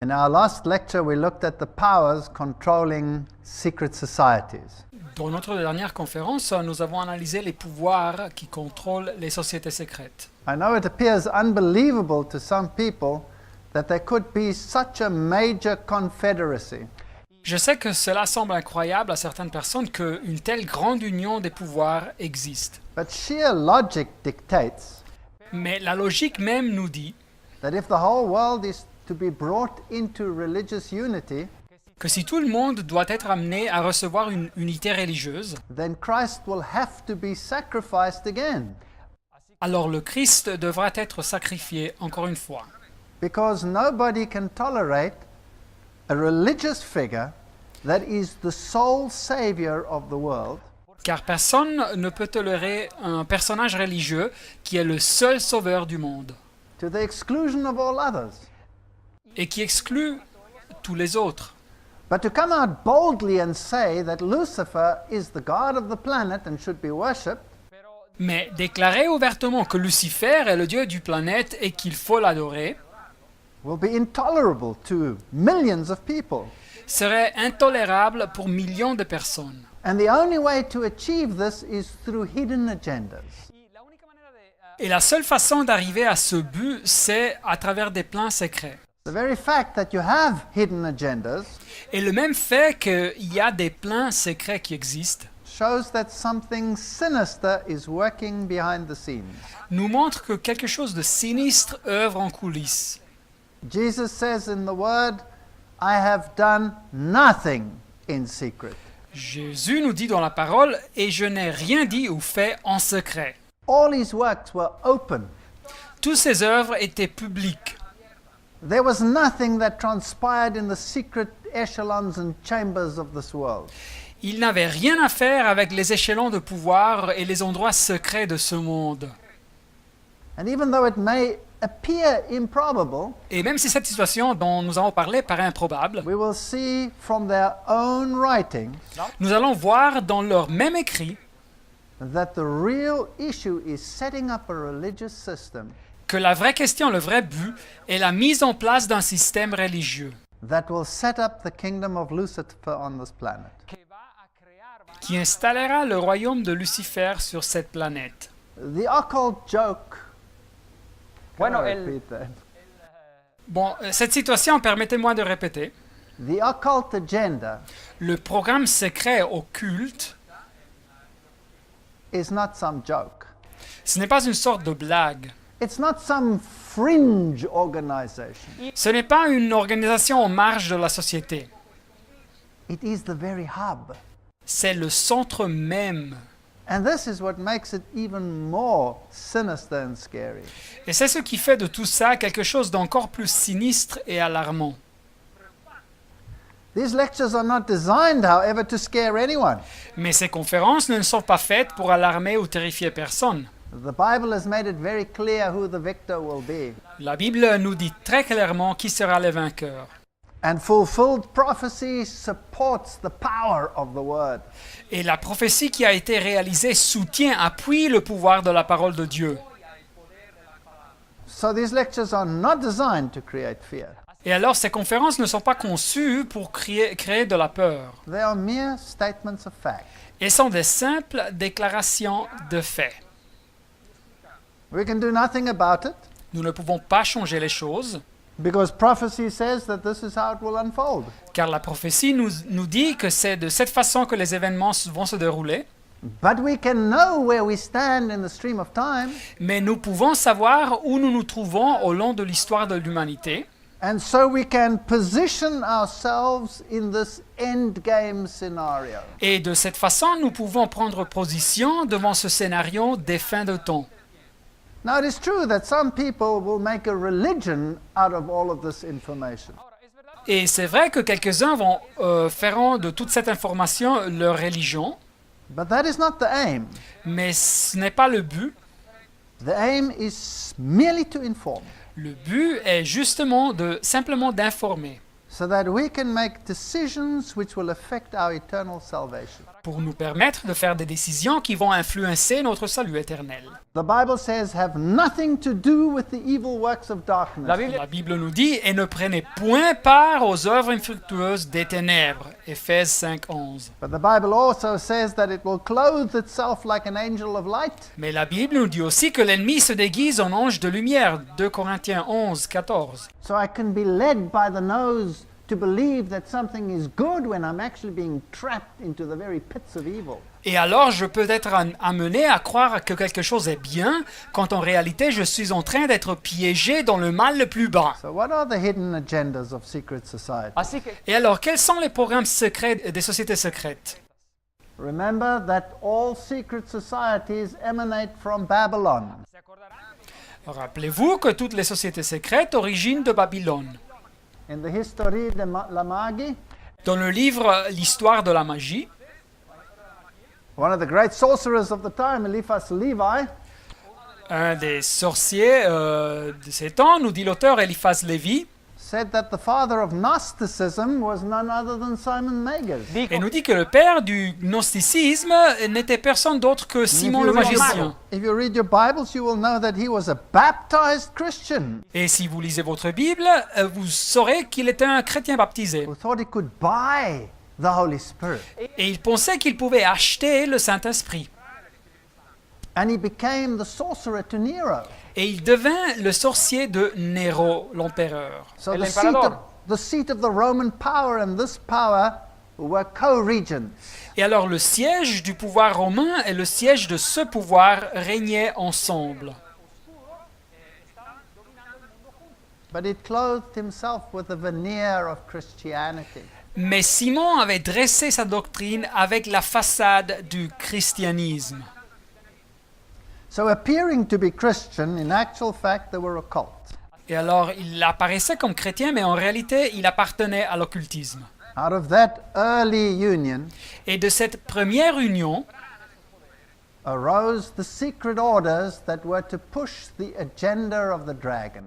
In our last lecture, we looked at the powers controlling secret societies. Dans notre dernière conférence, nous avons analysé les pouvoirs qui contrôlent les sociétés secrètes. I know it appears unbelievable to some people that there could be such a major confederacy. Je sais que cela semble incroyable à certaines personnes qu'une telle grande union des pouvoirs existe. But sheer logic dictates Mais la logique même nous dit that if the whole world is to be brought into religious unity, que si tout le monde doit être amené à recevoir une unité religieuse, then Christ will have to be sacrificed again. alors le Christ devra être sacrifié encore une fois. Because nobody can tolerate a religious figure that is the sole savior of the world, Car personne ne peut tolérer un personnage religieux qui est le seul sauveur du monde to the exclusion of all others. et qui exclut tous les autres. But to come out boldly and say that Lucifer is the god of the planet and should be worshipped, Mais déclarer ouvertement que Lucifer est le dieu du planète et qu'il faut l'adorer will be intolerable to millions of people. serait intolérable pour millions de personnes. And the only way to achieve this is through hidden agendas. Et la seule façon d'arriver à ce but, c'est à travers des plans secrets. The very fact that you have hidden agendas Et le même fait qu'il y a des plans secrets qui existent shows that something sinister is working behind the scenes. nous montre que quelque chose de sinistre œuvre en coulisses. Jesus says in the Word, I have done nothing in secret. Jésus nous dit dans la parole « Et je n'ai rien dit ou fait en secret All his works were open. ». Toutes ses œuvres étaient publiques. There was nothing that transpired in the secret echelons and chambers of this world. Il n'avait rien à faire avec les échelons de pouvoir et les endroits secrets de ce monde. And even though it may appear improbable, Et même si cette situation dont nous avons parlé paraît improbable, we will see from their own writings nous allons voir dans leur même écrit that the real issue is setting up a religious system que la vraie question, le vrai but, est la mise en place d'un système religieux that will set up the kingdom of Lucifer on this planet. qui installera le royaume de Lucifer sur cette planète. The occult joke. Can Bueno, I el- repeat that? Bon, cette situation, permettez-moi de répéter, The occult agenda le programme secret occulte, is not some joke. ce n'est pas une sorte de blague. It's not some fringe organization. Ce n'est pas une organisation en marge de la société. It is the very hub. C'est le centre même. And this is what makes it even more sinister and scary. Et c'est ce qui fait de tout ça quelque chose d'encore plus sinistre et alarmant. These lectures are not designed, however, to scare anyone. Mais ces conférences ne sont pas faites pour alarmer ou terrifier personne. The Bible has made it very clear who the victor will be. La Bible nous dit très clairement qui sera le vainqueur. And fulfilled prophecy supports the power of the word. Et la prophétie qui a été réalisée soutient, appuie le pouvoir de la parole de Dieu. So these lectures are not designed to create fear. Et alors ces conférences ne sont pas conçues pour créer de la peur. They are mere statements of fact. Elles sont des simples déclarations de faits. We can do nothing about it Nous ne pouvons pas changer les choses, because prophecy says that this is how it will unfold. car la prophétie nous dit que c'est de cette façon que les événements vont se dérouler. But we can know where we stand in the stream of time, Mais nous pouvons savoir où nous nous trouvons au long de l'histoire de l'humanité. and so we can position ourselves in this endgame scenario. Et de cette façon, nous pouvons prendre position devant ce scénario des fins de temps. Now, it is true that some people will make a religion out of all of this information. Et c'est vrai que quelques-uns feront de toute cette information leur religion, But that is not the aim. mais ce n'est pas le but. The aim is merely to inform, Le but est justement simplement d'informer, so that we can make decisions which will affect our eternal salvation. pour nous permettre de faire des décisions qui vont influencer notre salut éternel. The Bible says, have nothing to do with the evil works of darkness. La Bible nous dit « Et ne prenez point part aux œuvres infructueuses des ténèbres » Éphésies 5:11. But the Bible also says that it will clothe itself like an angel of light. Mais la Bible nous dit aussi que l'ennemi se déguise en ange de lumière 2 Corinthiens 11:14. So I can be led by the nose to believe that something is good when I'm actually being trapped into the very pits of evil. Et alors je peux être amené à croire que quelque chose est bien, quand en réalité je suis en train d'être piégé dans le mal le plus bas. So what are the hidden agendas of secret society? Et alors, quels sont les programmes secrets des sociétés secrètes? Remember that all secret societies emanate from Babylon. Rappelez-vous que toutes les sociétés secrètes originent de Babylone. In the History de la Magie, Dans le livre L'histoire de la magie, one of the great sorcerers of the time, Eliphas Levi, un des sorciers de ces temps, nous dit l'auteur Eliphas Lévi, said that the father of Gnosticism was none other than Simon Magus. et nous dit que le père du gnosticisme n'était personne d'autre que Simon le magicien. If you read your Bibles, you will know that he was a baptized Christian Et si vous lisez votre Bible, vous saurez qu'il était un chrétien baptisé. who thought he could buy the Holy Spirit. Et il pensait qu'il pouvait acheter le Saint-Esprit. And he became the sorcerer to Nero. Et il devint le sorcier de Néro, l'empereur. So the seat of the Roman power and this power were co-regents. Et alors le siège du pouvoir romain et le siège de ce pouvoir régnaient ensemble. But he clothed himself with a veneer of Christianity. Mais Simon avait dressé sa doctrine avec la façade du christianisme. So appearing to be Christian, in actual fact, they were a cult. Et alors il apparaissait comme chrétien, mais en réalité il appartenait à l'occultisme. Out of that early union Et de cette première union arose the secret orders that were to push the agenda of the dragon.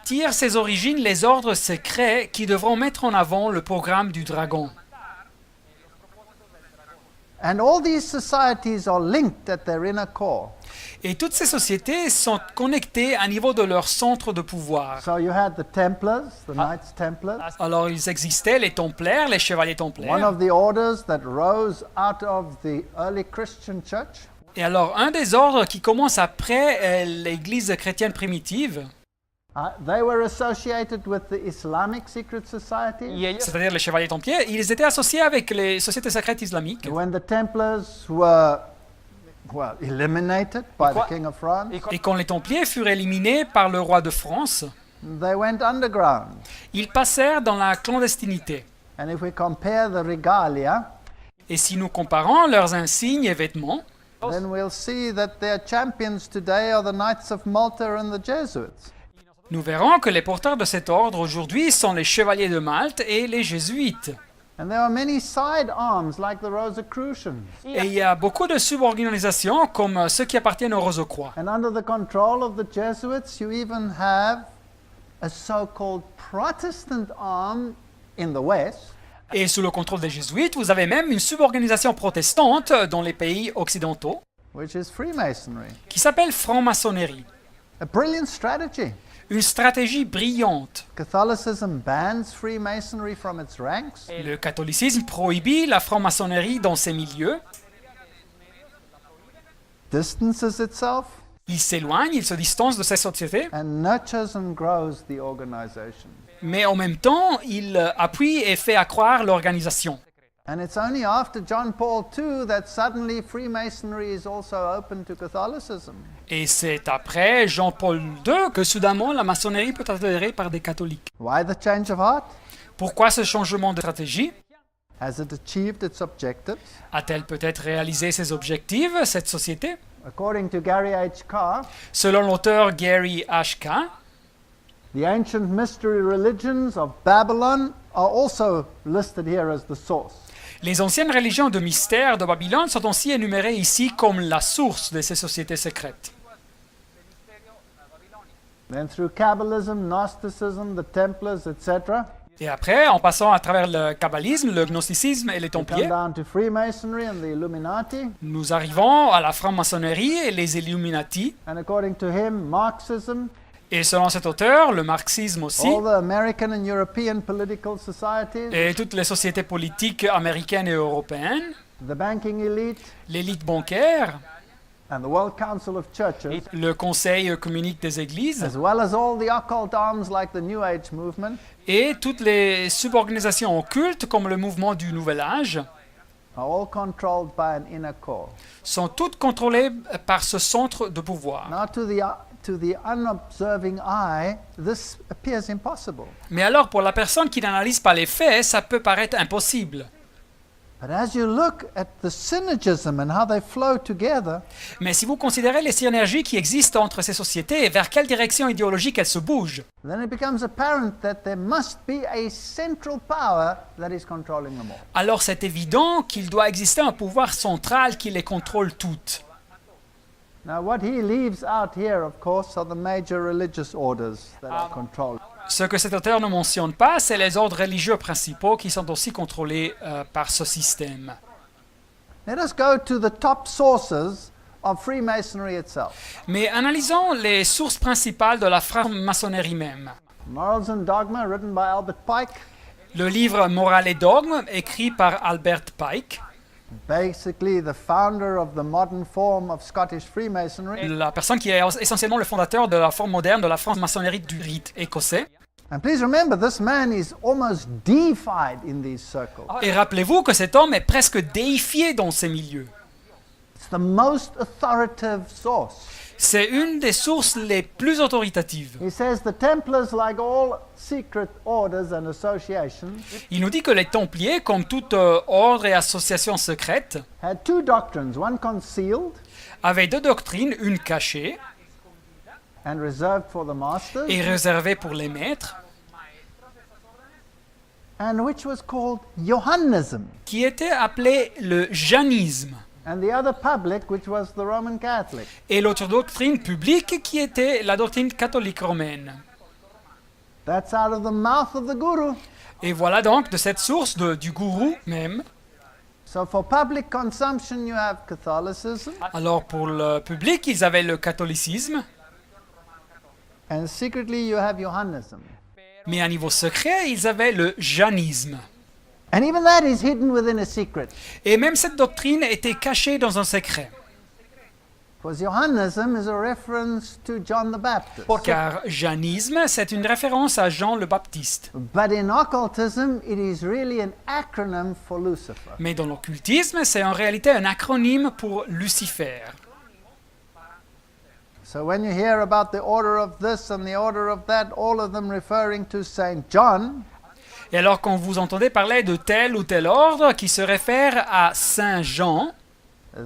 tirent ses origines les ordres secrets qui devront mettre en avant le programme du dragon. And all these societies are linked at their inner core. Et toutes ces sociétés sont connectées à niveau de leur centre de pouvoir. So you had the Templars, the Knights Templars, Alors ils existaient les templaires, les chevaliers one templaires. of the orders that rose out of the early Christian church. Et alors un des ordres qui commence après l'église chrétienne primitive, They were associated with the Islamic secret society. c'est-à-dire les chevaliers templiers, ils étaient associés avec les sociétés secrètes islamiques. When the Templars were, eliminated by the King of France, Et quand les templiers furent éliminés par le roi de France, they went underground. ils passèrent dans la clandestinité. And if we compare the regalia, Et si nous comparons leurs insignes et vêtements, then we'll see that their champions today are the Knights of Malta and the Jesuits. nous verrons que les porteurs de cet ordre aujourd'hui sont les chevaliers de Malte et les jésuites. And there are many side arms like the Rosicrucians. Et il y a beaucoup de suborganisations comme ceux qui appartiennent aux Rose-Croix. And under the control of the Jesuits, you even have a so-called Protestant arm in the West. Et sous le contrôle des jésuites, vous avez même une suborganisation protestante dans les pays occidentaux Which is Freemasonry. qui s'appelle franc-maçonnerie. A brilliant strategy. Une stratégie brillante. Catholicism bans Freemasonry from its ranks. Le catholicisme prohibit la franc-maçonnerie dans ces milieux. Distances itself Il s'éloigne, il se distance de ces sociétés, and nurtures and grows the organization. mais en même temps, il appuie et fait accroître l'organisation. And it's only after John Paul II that suddenly Freemasonry is also open to Catholicism. Et c'est après Jean-Paul II que soudainement la maçonnerie peut être adhérée par des catholiques. Why the change of heart? Pourquoi ce changement de stratégie? Has it achieved its objectives? A-t-elle peut-être réalisé ses objectifs, cette société? According to Gary H. Carr, Selon l'auteur Gary H. Carr, the ancient mystery religions of Babylon are also listed here as the source. les anciennes religions de mystère de Babylone sont aussi énumérées ici comme la source de ces sociétés secrètes. Then through Kabbalism, Gnosticism, the Templars, etc., Et après, en passant à travers le kabbalisme, le gnosticisme et les We come templiers, down to Freemasonry and the Illuminati. nous arrivons à la franc-maçonnerie et les Illuminati. And according to him, Marxism, Et selon cet auteur, le marxisme aussi, all the American and European political societies, et toutes les sociétés politiques américaines et européennes, the banking elite, l'élite bancaire, and the World Council of Churches, le conseil communique des églises, as well as all the occult arms like the New Age movement, et toutes les suborganisations occultes comme le mouvement du Nouvel Âge, are all controlled by an inner core. sont toutes contrôlées par ce centre de pouvoir. Now, to the unobserving eye, this appears impossible. Mais alors, pour la personne qui n'analyse pas les faits, ça peut paraître impossible. But as you look at the synergism and how they flow together, Mais si vous considérez les synergies qui existent entre ces sociétés et vers quelle direction idéologique elles se bougent, then it becomes apparent that there must be a central power that is controlling them all. alors c'est évident qu'il doit exister un pouvoir central qui les contrôle toutes. Now, what he leaves out here, of course, are the major religious orders that are controlled. Ce que cet auteur ne mentionne pas, c'est les ordres religieux principaux qui sont aussi contrôlés par ce système. Let us go to the top sources of Freemasonry itself. Mais analysons les sources principales de la franc-maçonnerie même. Morals and Dogma, written by Albert Pike, Le livre Morale et dogme, écrit par Albert Pike, basically the founder of the modern form of Scottish Freemasonry. la personne qui est essentiellement le fondateur de la forme moderne de la franc-maçonnerie du rite écossais. And please remember, this man is almost deified in these circles. Et rappelez-vous que cet homme est presque déifié dans ces milieux. It's the most authoritative source. C'est une des sources les plus autoritatives. He says the Templars, like all secret orders and associations, Il nous dit que les Templiers, comme tout ordre et association secrète, had two doctrines, one concealed avaient deux doctrines, une cachée and reserved for the masters, et réservée pour les maîtres, and which was called Johannism, qui était appelée le janisme, and the other public, which was the Roman Catholic. et l'autre doctrine publique qui était la doctrine catholique romaine. That's out of the mouth of the guru. Et voilà donc de cette source du gourou même. So for public consumption, you have Catholicism, Alors pour le public, ils avaient le catholicisme, and secretly you have Johannism. mais à niveau secret, ils avaient le janisme. And even that is hidden within a secret. Et même cette doctrine était cachée dans un secret. Because Johannism is a reference to John the Baptist. Car janisme, c'est une référence à Jean le Baptiste. But in occultism, it is really an acronym for Lucifer. Mais dans l'occultisme, c'est en réalité un acronyme pour Lucifer. So when you hear about the order of this and the order of that, all of them referring to Saint John, Et alors quand vous entendez parler de tel ou tel ordre qui se réfère à Saint Jean,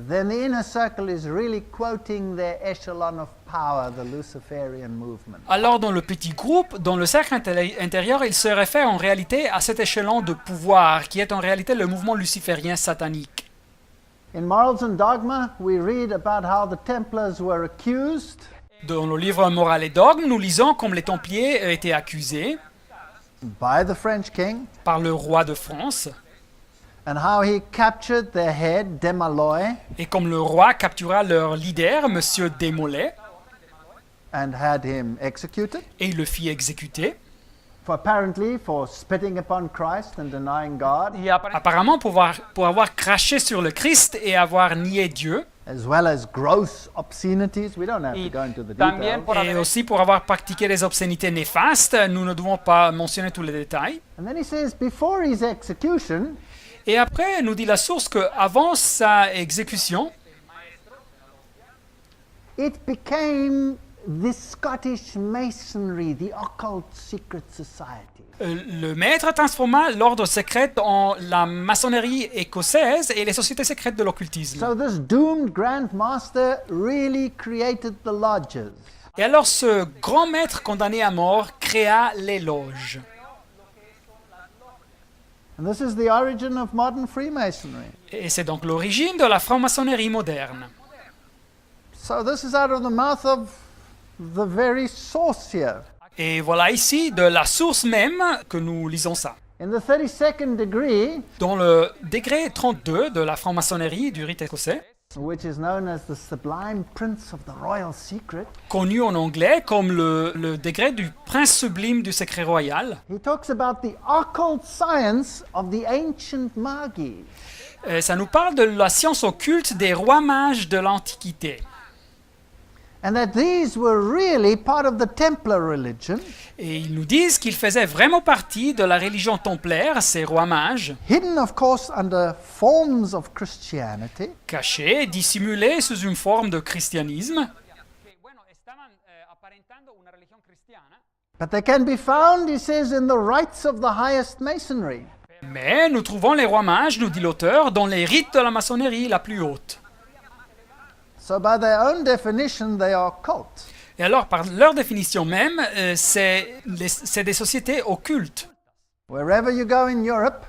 then the inner circle is really quoting their echelon of power, the Luciferian movement. alors dans le petit groupe, dans le cercle intérieur, il se réfère en réalité à cet échelon de pouvoir qui est en réalité le mouvement luciférien satanique. In Morals and Dogma, we read about how the Templars were accused Dans le livre Morale et dogme, nous lisons comme les Templiers étaient accusés by the French king par le roi de France and how he captured their head, Desmalloy, et comme le roi captura leur leader, Monsieur Desmoulins, and had him executed, et le fit exécuter. apparently for spitting upon Christ and denying God, Apparemment pour avoir craché sur le Christ et avoir nié Dieu, as well as gross obscenities. We don't have to go into the details. et aussi pour avoir pratiqué des obscénités néfastes. Nous ne devons pas mentionner tous les détails. And then he says, before his execution, Et après, nous dit la source qu'avant sa exécution, it became the Scottish Masonry, the occult secret society. le maître transforma l'ordre secret en la maçonnerie écossaise et les sociétés secrètes de l'occultisme. So this doomed Grand Master really created the lodges. Et alors ce grand maître condamné à mort créa les loges. And this is the origin of modern Freemasonry. Et c'est donc l'origine de la franc-maçonnerie moderne. So this is out of the mouth of the very source here. Et voilà ici de la source même que nous lisons ça. In the 32nd degree, Dans le degré 32 de la franc-maçonnerie du rite écossais, which is known as the sublime prince of the royal secret, connu en anglais comme le degré du prince sublime du secret royal, he talks about the occult science of the ancient Magi. ça nous parle de la science occulte des rois mages de l'Antiquité. And that these were really part of the Templar religion, Et ils nous disent qu'ils faisaient vraiment partie de la religion templaire, ces rois mages, hidden of course under forms of Christianity, cachés, dissimulés sous une forme de christianisme. but they can be found, he says, in the rites of the highest masonry. Mais nous trouvons les rois mages, nous dit l'auteur, dans les rites de la maçonnerie la plus haute. So by their own definition, they are cults. Et alors, par leur définition même, c'est des sociétés occultes. Wherever you go in Europe,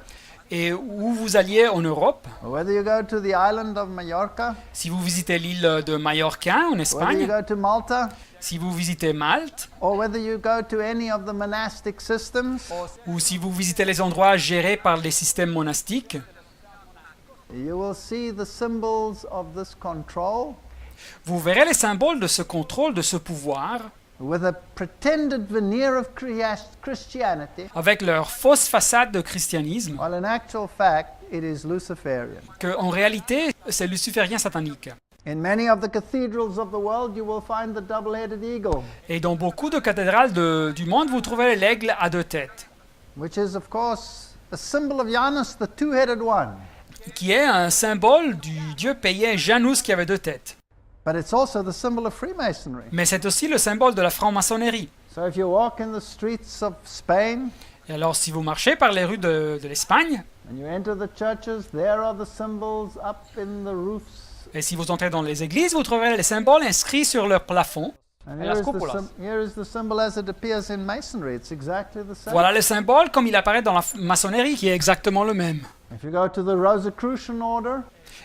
Et où vous alliez en Europe, or whether you go to the island of Mallorca, si vous visitez l'île de Majorca en whether you Espagne, go to Malta, si vous visitez Malte, or whether you go to any of the monastic systems, ou si vous visitez les endroits gérés par les systèmes monastiques, you will see the symbols of this control vous verrez les symboles de ce contrôle, de ce pouvoir, with a pretended veneer of Christianity, avec leur fausse façade de christianisme, while in actual fact it is Luciferian. qu'en réalité, c'est luciférien satanique. In many of the cathedrals of the world, you will find the double-headed eagle, Et dans beaucoup de cathédrales du monde, vous trouverez l'aigle à deux têtes, which is of course a symbol of Janus, the two-headed one. qui est un symbole du dieu païen Janus qui avait deux têtes. But it's also the symbol of Freemasonry. Mais c'est aussi le symbole de la franc-maçonnerie. So if you walk in the streets of Spain Et alors, si vous marchez par les rues de l'Espagne, and you enter the churches, there are the symbols up in the roofs. et si vous entrez dans les églises, vous trouverez les symboles inscrits sur leur plafond. And las here is, cúpulas. here is the symbol as it appears in Masonry. It's exactly the same. Voilà le symbole comme il apparaît dans la maçonnerie, qui est exactement le même. If you go to the Rosicrucian order,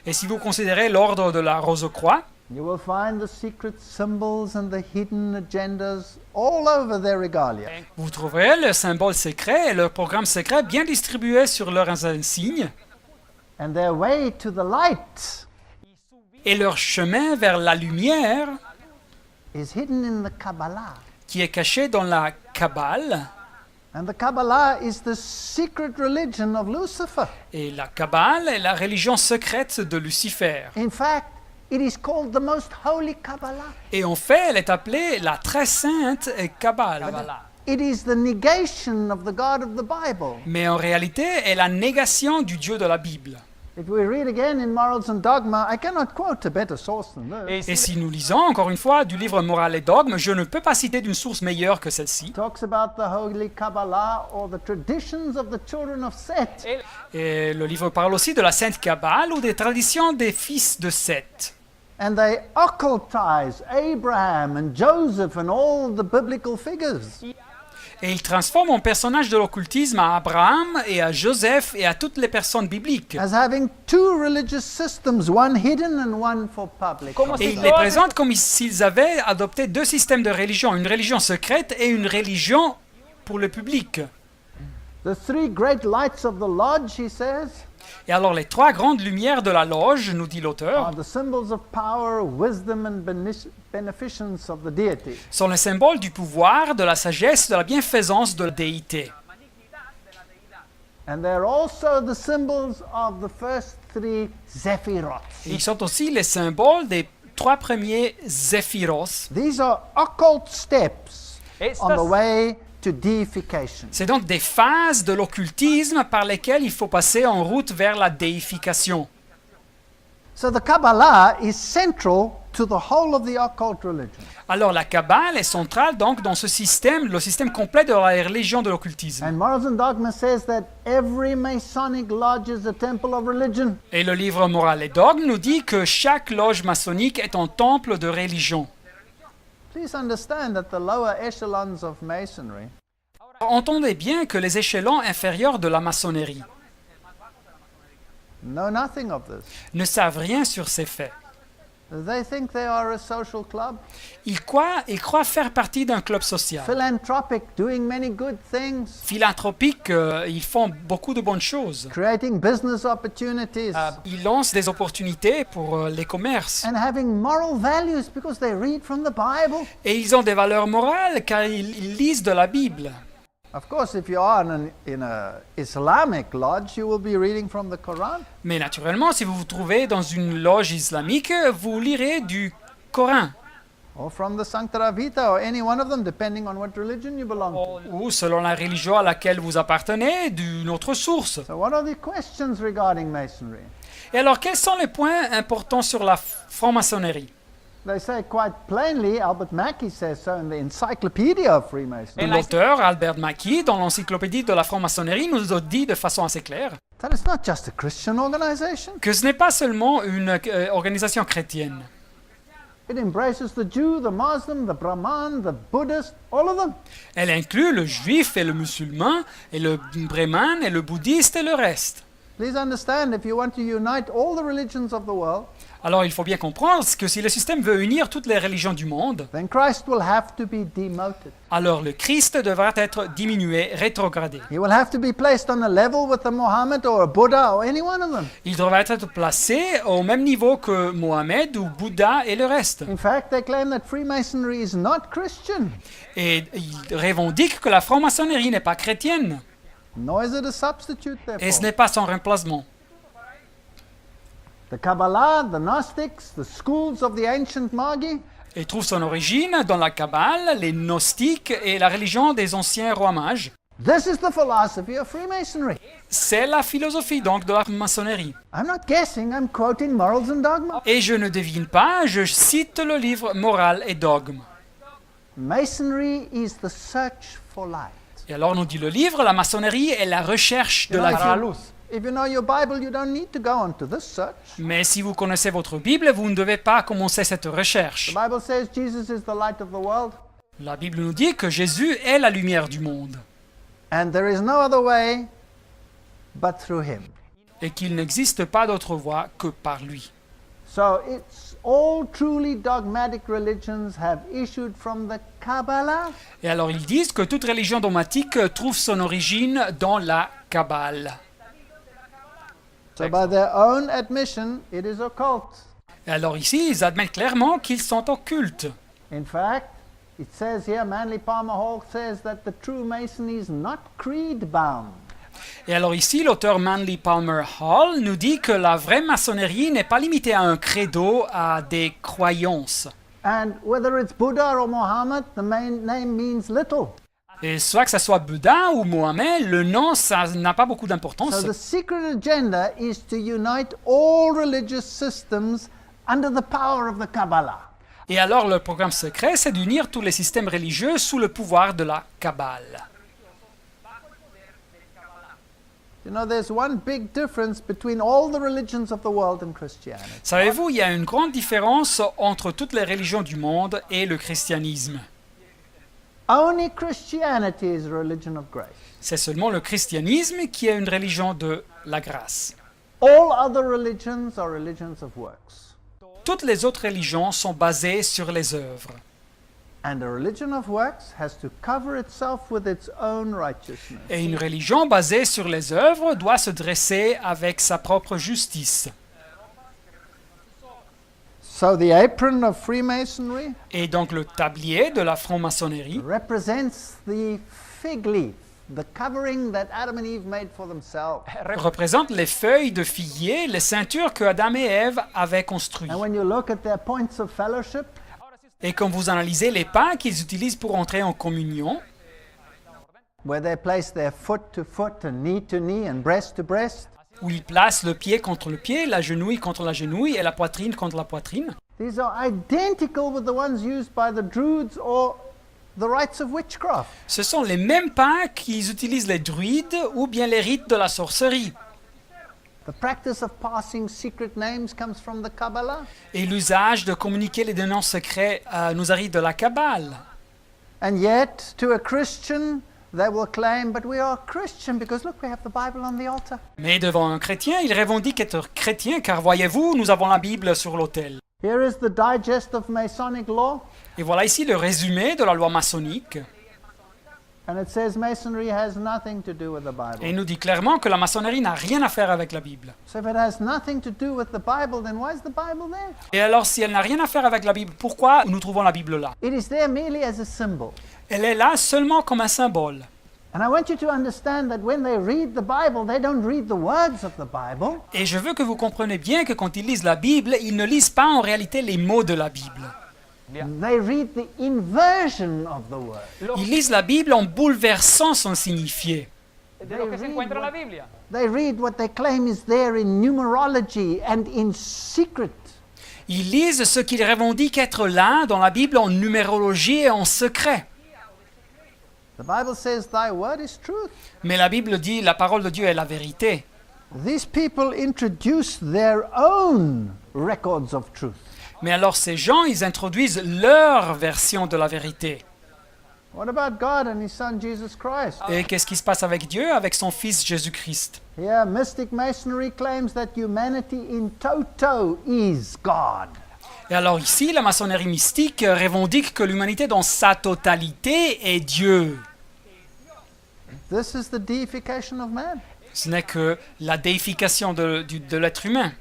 Et si vous considérez l'ordre de la Rose-Croix, you will find the secret symbols and the hidden agendas all over their regalia. vous trouverez le symbole secret et leur programme secret bien distribués sur leurs insignes, And their way to the light et leur chemin vers la lumière, is hidden in the Kabbalah. qui est caché dans la Kabbale. And the Kabbalah is the secret religion of Lucifer. Et la Kabbale est la religion secrète de Lucifer. In fact, it is called the most holy Kabbalah. Et en fait, elle est appelée la très sainte Kabbale. It is the negation of the God of the Bible. Mais en réalité, est la négation du Dieu de la Bible. If we read again in Morals and Dogma, I cannot quote a better source than this. Et si nous lisons, encore une fois, du livre Morale et Dogme, je ne peux pas citer d'une source meilleure que celle-ci. It talks about the holy Kabbalah or the traditions of the children of Seth. Et le livre parle aussi de la sainte Kabbale ou des traditions des fils de Seth. And they occultize Abraham and Joseph and all the biblical figures. Et il transforme en personnage de l'occultisme à Abraham et à Joseph et à toutes les personnes bibliques. As having two religious systems, one hidden and one for public. Et il les présente comme s'ils avaient adopté deux systèmes de religion, une religion secrète et une religion pour le public. The three great lights of the lodge, he says, Et alors les trois grandes lumières de la loge, nous dit are l'auteur, the symbols of power, wisdom, and beneficence of the deity. sont les symboles du pouvoir, de la sagesse, de la bienfaisance de la déité. And they're also the symbols of the first three Zephyros. Et ils sont aussi les symboles des trois premiers Zéphiros. These are occult steps on the way to deification. C'est donc des phases de l'occultisme par lesquelles il faut passer en route vers la déification. So the Kabbalah is central to the whole of the occult religion. Alors la Kabbale est centrale donc dans ce système, le système complet de la religion de l'occultisme. And Morals and Dogma says that every Masonic lodge is a temple of religion. Et le livre Morale et Dogme nous dit que chaque loge maçonnique est un temple de religion. Please understand that the lower echelons of Masonry Entendez bien que les échelons inférieurs de la maçonnerie know nothing of this. ne savent rien sur ces faits. They think they are a social club, Ils croient faire partie d'un club social. philanthropic, doing many good things, Philanthropiques, ils font beaucoup de bonnes choses. creating business opportunities, Ils lancent des opportunités pour les commerces. and having moral values because they read from the Bible. Et ils ont des valeurs morales car ils lisent de la Bible. Of course, if you are in an Islamic lodge, you will be reading from the Quran. Mais naturellement, si vous vous trouvez dans une loge islamique, vous lirez du Coran. Or from the Sancta Vita, or any one of them, depending on what religion you belong to. Ou selon la religion à laquelle vous appartenez, d'une autre source. So what are the questions regarding Masonry? Et alors, quels sont les points importants sur la franc-maçonnerie? They say quite plainly, Albert Mackey says so in the Encyclopedia of Freemasonry, L'auteur, Albert Mackey, dans l'encyclopédie de la franc-maçonnerie, nous a dit de façon assez claire that it's not just a Christian organization. que ce n'est pas seulement une organisation chrétienne. It embraces the Jew, the Muslim, the Brahman, the Buddhist, all of them. Elle inclut le juif et le musulman, et le brahman et le bouddhiste et le reste. Please understand, if you want to unite all the religions of the world, Alors il faut bien comprendre que si le système veut unir toutes les religions du monde, then Christ will have to be demoted. alors le Christ devra être diminué, rétrogradé. He will have to be placed on a level with a Muhammad or a Buddha or any one of them. Il devra être placé au même niveau que Mohamed ou Bouddha et le reste. In fact, they claim that Freemasonry is not Christian, Et ils revendiquent que la franc-maçonnerie n'est pas chrétienne, nor is it a substitute et ce therefore. n'est pas son remplacement. The Kabbalah, the Gnostics, the schools of the ancient Magi, Et trouve son origine dans la Kabbale, les gnostiques et la religion des anciens rois mages. this is the philosophy of Freemasonry. C'est la philosophie donc de la maçonnerie. I'm not guessing, I'm quoting Morals and Dogma. Et je ne devine pas, je cite le livre Morale et Dogme. Masonry is the search for light. Et alors nous dit le livre, la maçonnerie est la recherche de You la know, vie. if you know your Bible, you don't need to go on to this search. Mais si vous connaissez votre Bible, vous ne devez pas commencer cette recherche. The Bible says Jesus is the light of the world, La Bible nous dit que Jésus est la lumière du monde and there is no other way but through him. et qu'il n'existe pas d'autre voie que par lui. So it's all truly dogmatic religions have issued from the Kabbalah. Et alors ils disent que toute religion dogmatique trouve son origine dans la Kabbale. So by their own admission, it is occult. Et alors ici, ils admettent clairement qu'ils sont occultes. In fact, it says here, Manly Palmer Hall says that the true Masonry is not creed-bound. Et alors ici, l'auteur Manly Palmer Hall nous dit que la vraie maçonnerie n'est pas limitée à un credo, à des croyances. And whether it's Buddha or Muhammad, the main name means little. Et soit que ce soit Bouddha ou Mohamed, le nom, ça n'a pas beaucoup d'importance. So the secret agenda is to unite all religious systems under the power of the Kabbalah. Et alors le programme secret, c'est d'unir tous les systèmes religieux sous le pouvoir de la Kabbale. You know, there's one big difference between all the religions of the world and Christianity. Savez-vous, il y a une grande différence entre toutes les religions du monde et le christianisme. Only Christianity is a religion of grace. C'est seulement le christianisme qui est une religion de la grâce. All other religions are religions of works. Toutes les autres religions sont basées sur les œuvres. And a religion of works has to cover itself with its own righteousness. Et une religion basée sur les œuvres doit se dresser avec sa propre justice. So the apron of Freemasonry Et donc le tablier de la franc-maçonnerie represents the fig leaf, the covering that Adam and Eve made for themselves. représente les feuilles de figuier, les ceintures que Adam et Ève avaient construites. And when you look at their points of fellowship, Et quand vous analysez les pas qu'ils utilisent pour entrer en communion, where they place their foot to foot and knee to knee and breast to breast, où ils placent le pied contre le pied, la genouille contre la genouille et la poitrine contre la poitrine, these are identical with the ones used by the Druids or the rites of witchcraft. ce sont les mêmes pas qu'ils utilisent les druides ou bien les rites de la sorcellerie. The practice of passing secret names comes from the Kabbalah. Et l'usage de communiquer les noms secrets nous arrive de la Kabbale. And yet, to a Christian, they will claim, but we are Christian because look, we have the Bible on the altar. Mais devant un chrétien, il revendique être chrétien car voyez-vous, nous avons la Bible sur l'autel. Here is the digest of Masonic law, Et voilà ici le résumé de la loi maçonnique. and it says Masonry has nothing to do with the Et il Bible. nous dit clairement que la maçonnerie n'a rien à faire avec la Bible. So if it has nothing to do with the Bible, then why is the Bible there? Et alors, si elle n'a rien à faire avec la Bible, pourquoi nous trouvons la Bible là? It is there merely as a symbol. Elle est là seulement comme un symbole. And I want you to understand that when they read the Bible, they don't read the words of the Bible. Et je veux que vous compreniez bien que quand ils lisent la Bible, ils ne lisent pas en réalité les mots de la Bible. They read the inversion of the word. Ils lisent la Bible en bouleversant son signifié. de lo que se encuentra en la Biblia. They read what they claim is there in numerology and in secret. Ils lisent ce qu'ils revendiquent être là dans la Bible en numérologie et en secret. The Bible says, Thy word is truth. Mais la Bible dit la parole de Dieu est la vérité. These people introduce their own records of truth. Mais alors ces gens, ils introduisent leur version de la vérité. What about God and His Son Jesus Christ? Et qu'est-ce qui se passe avec Dieu, avec son Fils Jésus-Christ? Here, Mystic Masonry claims that humanity in toto is God. Et alors ici, la maçonnerie mystique revendique que l'humanité dans sa totalité est Dieu. This is the deification of man. Ce n'est que la déification de l'être humain.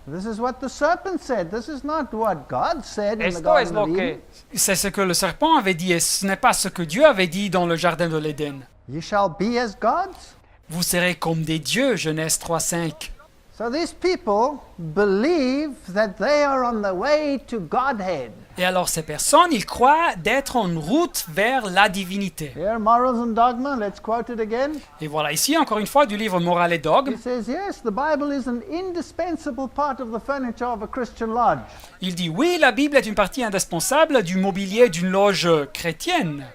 This is what the serpent said. This is not what God said in the Esto es Garden lo of Eden. que C'est ce que le serpent avait dit et ce n'est pas ce que Dieu avait dit dans le jardin de l'Éden. You shall be as gods. Vous serez comme des dieux, Genèse 3:5. So these people believe that they are on the way to Godhead. Et alors ces personnes, ils croient d'être en route vers la divinité. Here, Morals and Dogma, let's quote it again. Et voilà ici, encore une fois, du livre Moral et Dogme. It says, yes, the Bible is an indispensable part of the furniture of a Christian lodge. Il dit oui, la Bible est une partie indispensable du mobilier d'une loge chrétienne.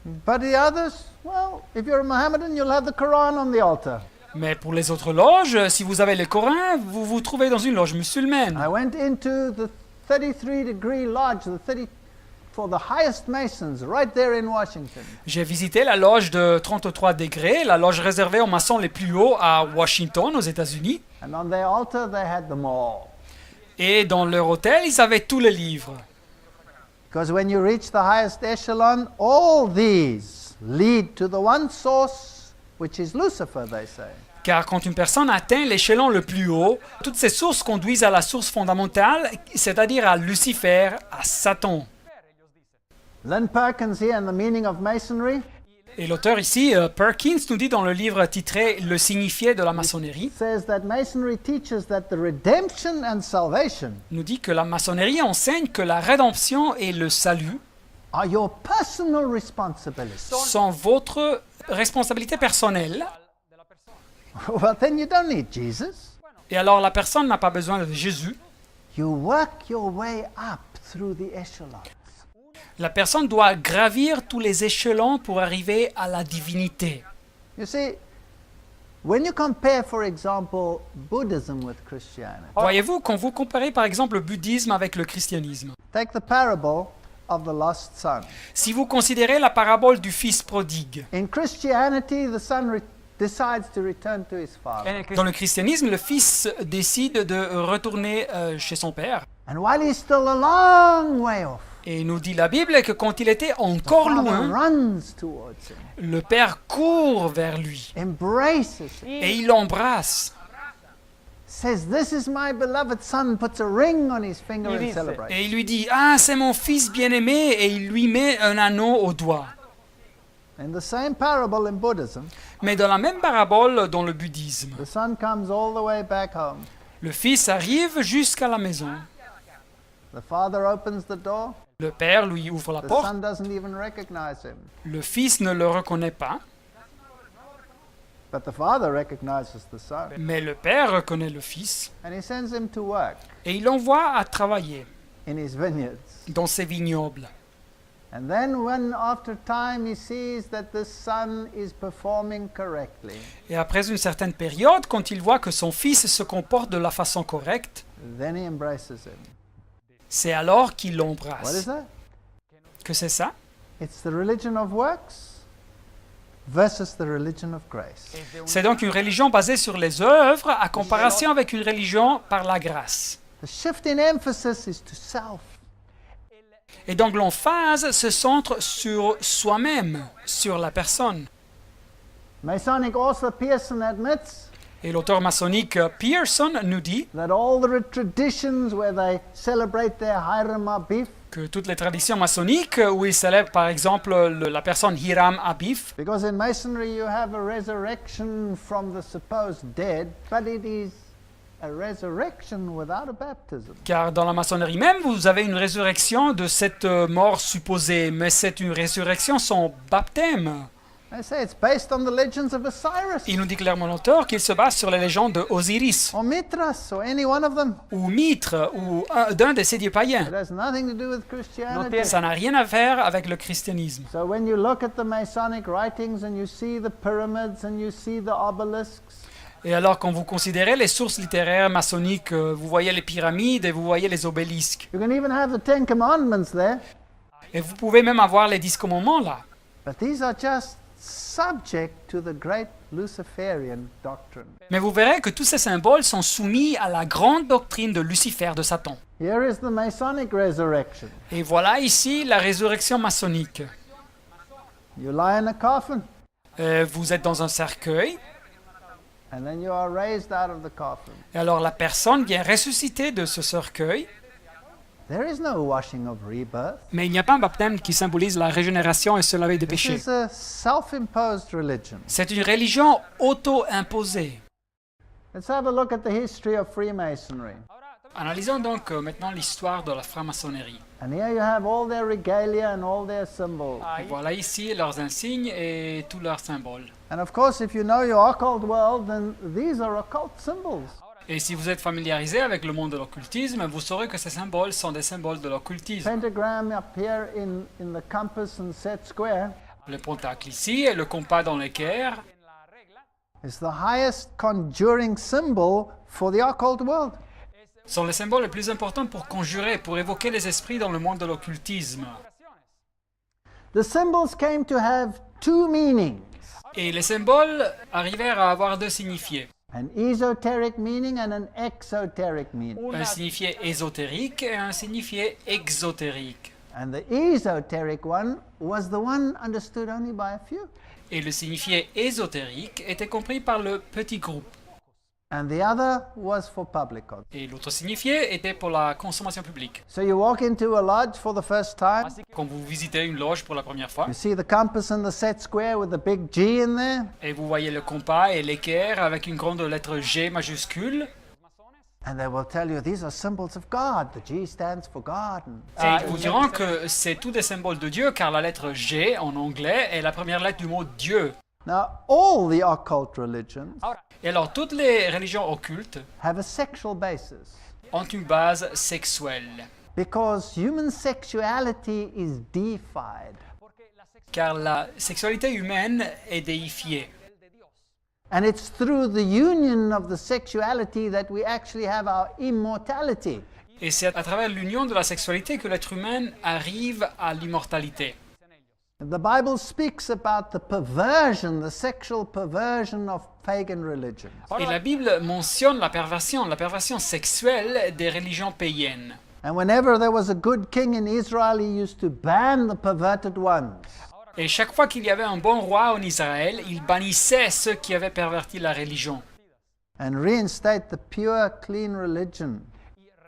But the others, well, if you're a Mohammedan, you'll have the Quran on the altar. Mais pour les autres loges, si vous avez le Coran, vous vous trouvez dans une loge musulmane. I went into the 33-degree lodge, for the highest Masons, right there in Washington. J'ai visité la loge de 33 degrés, la loge réservée aux maçons les plus hauts à Washington, aux États-Unis. And on their altar, they had them all. Et dans leur hôtel, ils avaient tous les livres. Because when you reach the highest echelon, all these lead to the one source, which is Lucifer, they say. Car quand une personne atteint l'échelon le plus haut, toutes ces sources conduisent à la source fondamentale, c'est-à-dire à Lucifer, à Satan. Lynn Perkins here in the meaning of Masonry Et l'auteur ici, Perkins, nous dit dans le livre titré « Le signifié de la maçonnerie », says that Masonry teaches that the redemption and salvation nous dit que la maçonnerie enseigne que la rédemption et le salut are your personal responsibility. sont votre responsabilité personnelle. Well, then you don't need Jesus. Et alors la personne n'a pas besoin de Jésus. You work your way up through the echelons. La personne doit gravir tous les échelons pour arriver à la divinité. You see, when you compare, for example, Buddhism with Christianity, Voyez-vous, quand vous comparez par exemple le bouddhisme avec le christianisme, take the parable of the lost son. si vous considérez la parabole du fils prodigue, In Christianity, the son decides to return to his father. en el dans le christianisme, le fils décide de retourner chez son père. And while he's still a long way off, Et nous dit la Bible que quand il était encore father loin, runs towards him, le père court vers lui embraces him, et il l'embrasse. says, "This is my beloved son," puts a ring on his finger Y and dice, celebrates. Et il lui dit « Ah, c'est mon fils bien-aimé » et il lui met un anneau au doigt. In the same parable in Buddhism, Mais dans la même parabole dans le bouddhisme, the son comes all the way back home. le fils arrive jusqu'à la maison. The father opens the door. Le père lui ouvre la The porte. son doesn't even recognize him. Le fils ne le reconnaît pas, But the father recognizes the son. mais le père reconnaît le fils And he sends him to work et il l'envoie à travailler in his vineyards. dans ses vignobles. And then when after time he sees that the son is performing correctly, Et après une certaine période, quand il voit que son fils se comporte de la façon correcte, then he embraces him. c'est alors qu'il What is l'embrasse. that? Que c'est ça? It's the religion of works versus the religion of grace. C'est donc une religion basée sur les œuvres à comparaison avec une religion par la grâce. The shift in emphasis is to self. Et donc l'emphase se centre sur soi-même, sur la personne. Masonic author Pearson admits Et l'auteur maçonnique Pearson nous dit that all the traditions where they celebrate their Hiram Abif, que toutes les traditions maçonniques où ils célèbrent par exemple la personne Hiram Abif, because in Masonry you have a resurrection from the supposed dead, but it is a resurrection without a baptism. car dans la maçonnerie même, vous avez une résurrection de cette mort supposée, mais c'est une résurrection sans baptême. They say it's based on the legends of Osiris, Il nous dit clairement l'auteur qu'il se base sur les légendes d'Osiris, or Mithras, or any one of them. ou Mithre, ou d'un de ces dieux It païens. has nothing to do with Christianity. Ça n'a rien à faire avec le christianisme. So when you look at the Masonic writings and you see the pyramids and you see the obelisks, Et alors, quand vous considérez les sources littéraires maçonniques, vous voyez les pyramides et vous voyez les obélisques. you can even have the Ten Commandments there, Et vous pouvez même avoir les 10 commandements là. but these are just subject to the great Luciferian doctrine. Mais vous verrez que tous ces symboles sont soumis à la grande doctrine de Lucifer, de Satan. Here is the Masonic resurrection. Et voilà ici la résurrection maçonnique. You lie in a coffin, Vous êtes dans un cercueil, and then you are raised out of the coffin. et alors la personne vient ressusciter de ce cercueil, There is no washing of rebirth. mais il n'y a pas un baptême qui symbolise la régénération et se laver des This péchés. is a self-imposed religion. C'est une religion auto-imposée. Let's have a look at the history of Freemasonry. Analysons donc maintenant l'histoire de la franc-maçonnerie. And here you have all their regalia and all their symbols. Et voilà ici leurs insignes et tous leurs symboles. And of course, if you know your occult world, then these are occult symbols. Et si vous êtes familiarisé avec le monde de l'occultisme, vous saurez que ces symboles sont des symboles de l'occultisme. Pentagram up here in the compass and set square Le pentacle ici et le compas dans l'équerre is the highest conjuring symbol for the occult world. sont les symboles les plus importants pour conjurer, pour évoquer les esprits dans le monde de l'occultisme. The symbols came to have two meanings, Et les symboles arrivèrent à avoir deux signifiés. an esoteric meaning and an exoteric meaning. Un signifié ésotérique et un signifié exotérique. And the esoteric one was the one understood only by a few. Et le signifié ésotérique était compris par le petit groupe. And the other was for public consumption. Et l'autre signifié était pour la consommation publique. So you walk into a lodge for the first time, Quand vous visitez une loge pour la première fois, you see the compass and the set square with the big G in there, et vous voyez le compas et l'équerre avec une grande lettre G majuscule, and they will tell you these are symbols of God. The G stands for God. et ils vous diront que c'est tous des symboles de Dieu, car la lettre G en anglais est la première lettre du mot Dieu. Now, all the occult religions Et alors, toutes les religions occultes have a sexual basis ont une base sexuelle, because human sexuality is deified. car la sexualité humaine est déifiée. And it's through the union of the sexuality that we actually have our immortality. Et c'est à travers l'union de la sexualité que l'être humain arrive à l'immortalité. The Bible speaks about the perversion, the sexual perversion of pagan religions. Et la Bible mentionne la perversion sexuelle des religions païennes. And whenever there was a good king in Israel, he used to ban the perverted ones. Et chaque fois qu'il y avait un bon roi en Israël, il bannissait ceux qui avaient perverti la religion. And reinstate the pure, clean religion.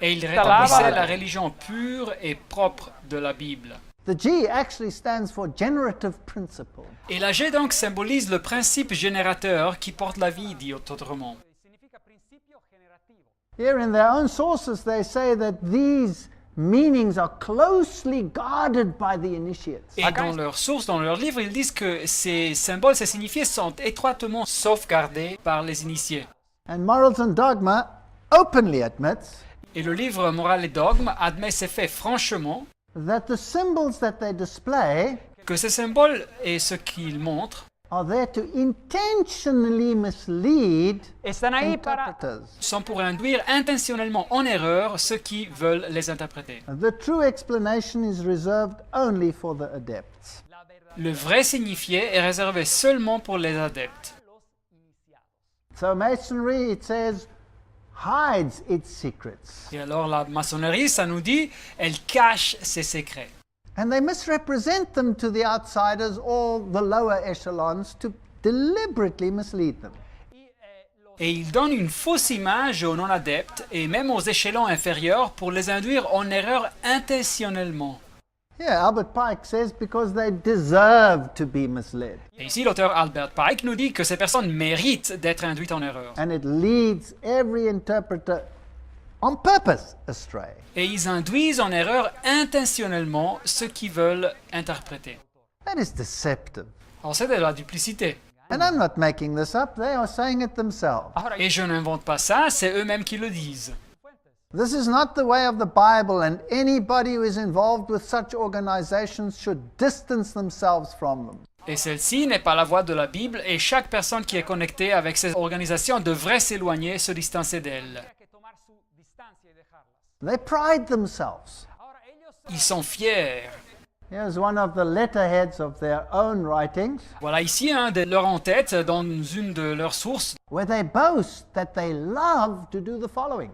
Et il rétablissait la religion pure et propre de la Bible. The G actually stands for generative principle. Et la G donc symbolise le principe générateur qui porte la vie, dit autrement. Here in their own sources, they say that these meanings are closely guarded by the initiates. Et dans leurs sources, dans leurs livres, ils disent que ces symboles, ces signifiés sont étroitement sauvegardés par les initiés. And Morals and Dogma openly admits Et le livre Moral et Dogme admet ces faits franchement, that the symbols that they display que ces symboles et ce qu'ils montrent are there to intentionally mislead Están ahí para interpreters. sont pour induire intentionnellement en erreur ceux qui veulent les interpréter. The true explanation is reserved only for the adepts. Le vrai signifié est réservé seulement pour les adeptes. So Masonry, it says, hides its secrets. Et alors la maçonnerie, ça nous dit, elle cache ses secrets. And they misrepresent them to the outsiders or the lower echelons to deliberately mislead them. Et ils donnent une fausse image aux non-adeptes et même aux échelons inférieurs pour les induire en erreur intentionnellement. Yeah, Albert Pike says because they deserve to be misled. Et ici, l'auteur Albert Pike nous dit que ces personnes méritent d'être induites en erreur. And it leads every interpreter on purpose astray. Et ils induisent en erreur intentionnellement ceux qui veulent interpréter. That is deceptive. Alors c'est de la duplicité. And I'm not making this up, they are saying it themselves. Et je n'invente pas ça, c'est eux-mêmes qui le disent. This is not the way of the Bible, and anybody who is involved with such organizations should distance themselves from them. Et celle-ci n'est pas la voie de la Bible, et chaque personne qui est connectée avec ces organisations devrait s'éloigner, se distancer d'elles. They pride themselves. Ils sont fiers. Here's one of the letterheads of their own writings, Voilà ici un de leurs en-tête dans une de leurs sources. where they boast that they love to do the following.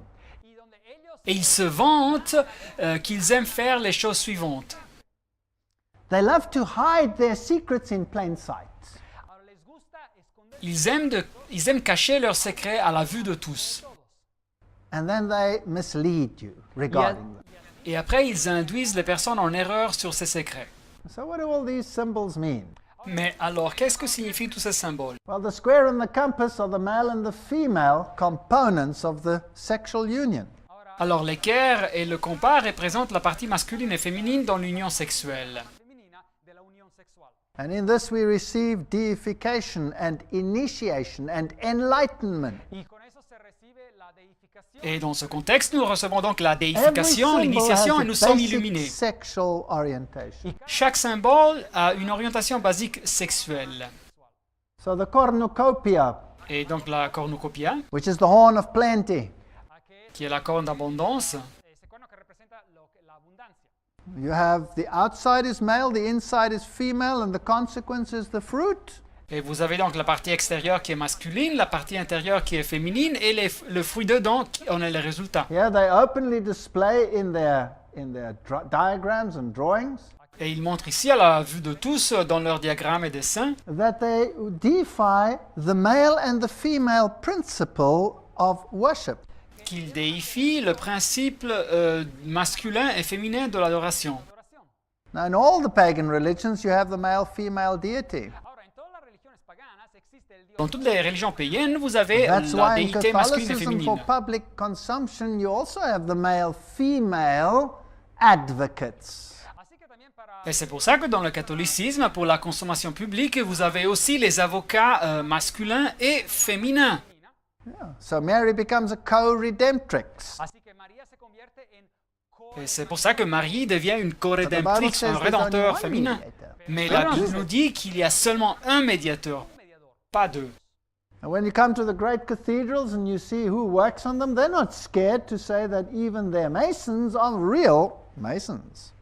Et ils se vantent qu'ils aiment faire les choses suivantes. They love to hide their secrets in plain sight. Ils aiment cacher leurs secrets à la vue de tous. And then they mislead you regarding them. Et après, ils induisent les personnes en erreur sur ces secrets. So what do all these symbols mean? Mais alors, qu'est-ce que signifient tous ces symboles? Well, the square and the compass are the male and the female components of the sexual union. Alors, l'équerre et le compas représentent la partie masculine et féminine dans l'union sexuelle. And in this we receive deification and initiation and enlightenment. Et dans ce contexte, nous recevons donc la Every déification, symbol l'initiation has et nous a sommes basic illuminés. sexual orientation. Chaque symbole a une orientation basique sexuelle. So the cornucopia, Et donc la cornucopia, which is the horn of plenty, qui est la corne d'abondance, you have the outside is male, the inside is female, and the consequence is the fruit. et vous avez donc la partie extérieure qui est masculine, la partie intérieure qui est féminine, et le fruit dedans qui en est le résultat. Here they openly display in their diagrams and drawings Et ils montrent ici à la vue de tous, dans leurs diagrammes et dessins, that they deify the male and the female principle of worship. qu'ils déifient le principe masculin et féminin de l'adoration. Now, in all the pagan religions, you have the male-female deity. Dans toutes les religions païennes, vous avez That's la why in déité masculine et Catholicism, féminine. for public consumption, you also have the male-female advocates. Et c'est pour ça que dans le catholicisme, pour la consommation publique, vous avez aussi les avocats masculins et féminins. Yeah. So Mary becomes a co-redemptrix. Et c'est pour ça que Marie devient une But the Bible co-rédemptrice, says un there's only rédempteur one féminin. mediator. Mais la Bible nous dit qu'il y a seulement un médiateur, pas deux. And when you come to the great cathedrals and you see who works on them, they're not scared to say that even their masons are real masons.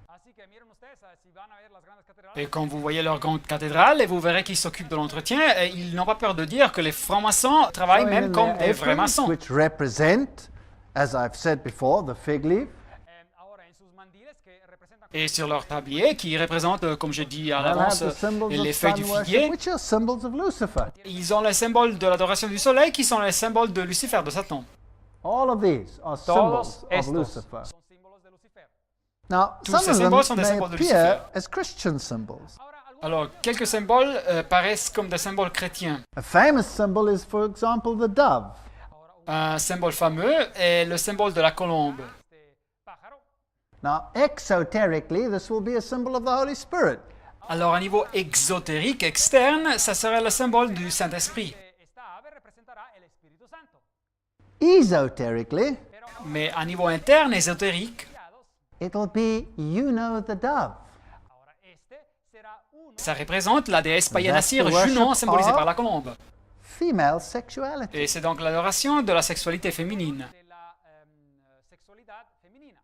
Et quand vous voyez leur grande cathédrale, et vous verrez qu'ils s'occupent de l'entretien, et ils n'ont pas peur de dire que les francs-maçons travaillent So même in comme their des vrais aprons, maçons. which represent, as I've said before, the fig leaf, Et sur leur tablier, qui représente, comme je dis à they'll have l'avance, the symbols les of feuilles sun du worship, figuier, which are symbols of Lucifer. ils ont les symboles de l'adoration du soleil, qui sont les symboles de Lucifer, de Satan. All of these are Todos symbols of estos Lucifer. son símbolos de Lucifer. Now, Tous some ces of them symboles sont des may symboles de appear Lucifer. as Christian symbols. Alors, quelques symboles paraissent comme des symboles chrétiens. A famous symbol is, for example, the dove. Un symbole fameux est le symbole de la colombe. Now, exoterically, this will be a symbol of the Holy Spirit. Alors, à niveau exotérique, externe, ça serait le symbole du Saint-Esprit. Esta ave representará el Espíritu Santo. Esoterically, Mais à niveau interne, ésotérique, it'll be the dove. Ahora este será uno ça représente la déesse païenne That's the Assir, worship Junon, symbolisée of- par la colombe. Female sexuality. Et c'est donc l'adoration de la sexualité féminine. de la sexualidad femenina.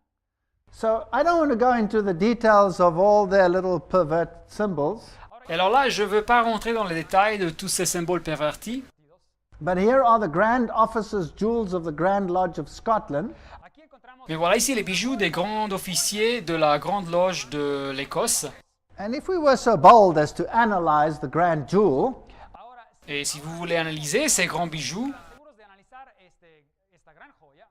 So I don't want to go into the details of all their little pervert symbols. Et alors là, je ne veux pas rentrer dans les détails de tous ces symboles pervertis. But here are the grand officers' jewels of the Grand Lodge of Scotland. Aquí encontramos Mais voilà ici les bijoux des grands officiers de la Grande Loge de l'Écosse. And if we were so bold as to analyze the grand jewel, ahora Et si vous voulez analyser ces grands bijoux, seguros de analizar esta gran joya.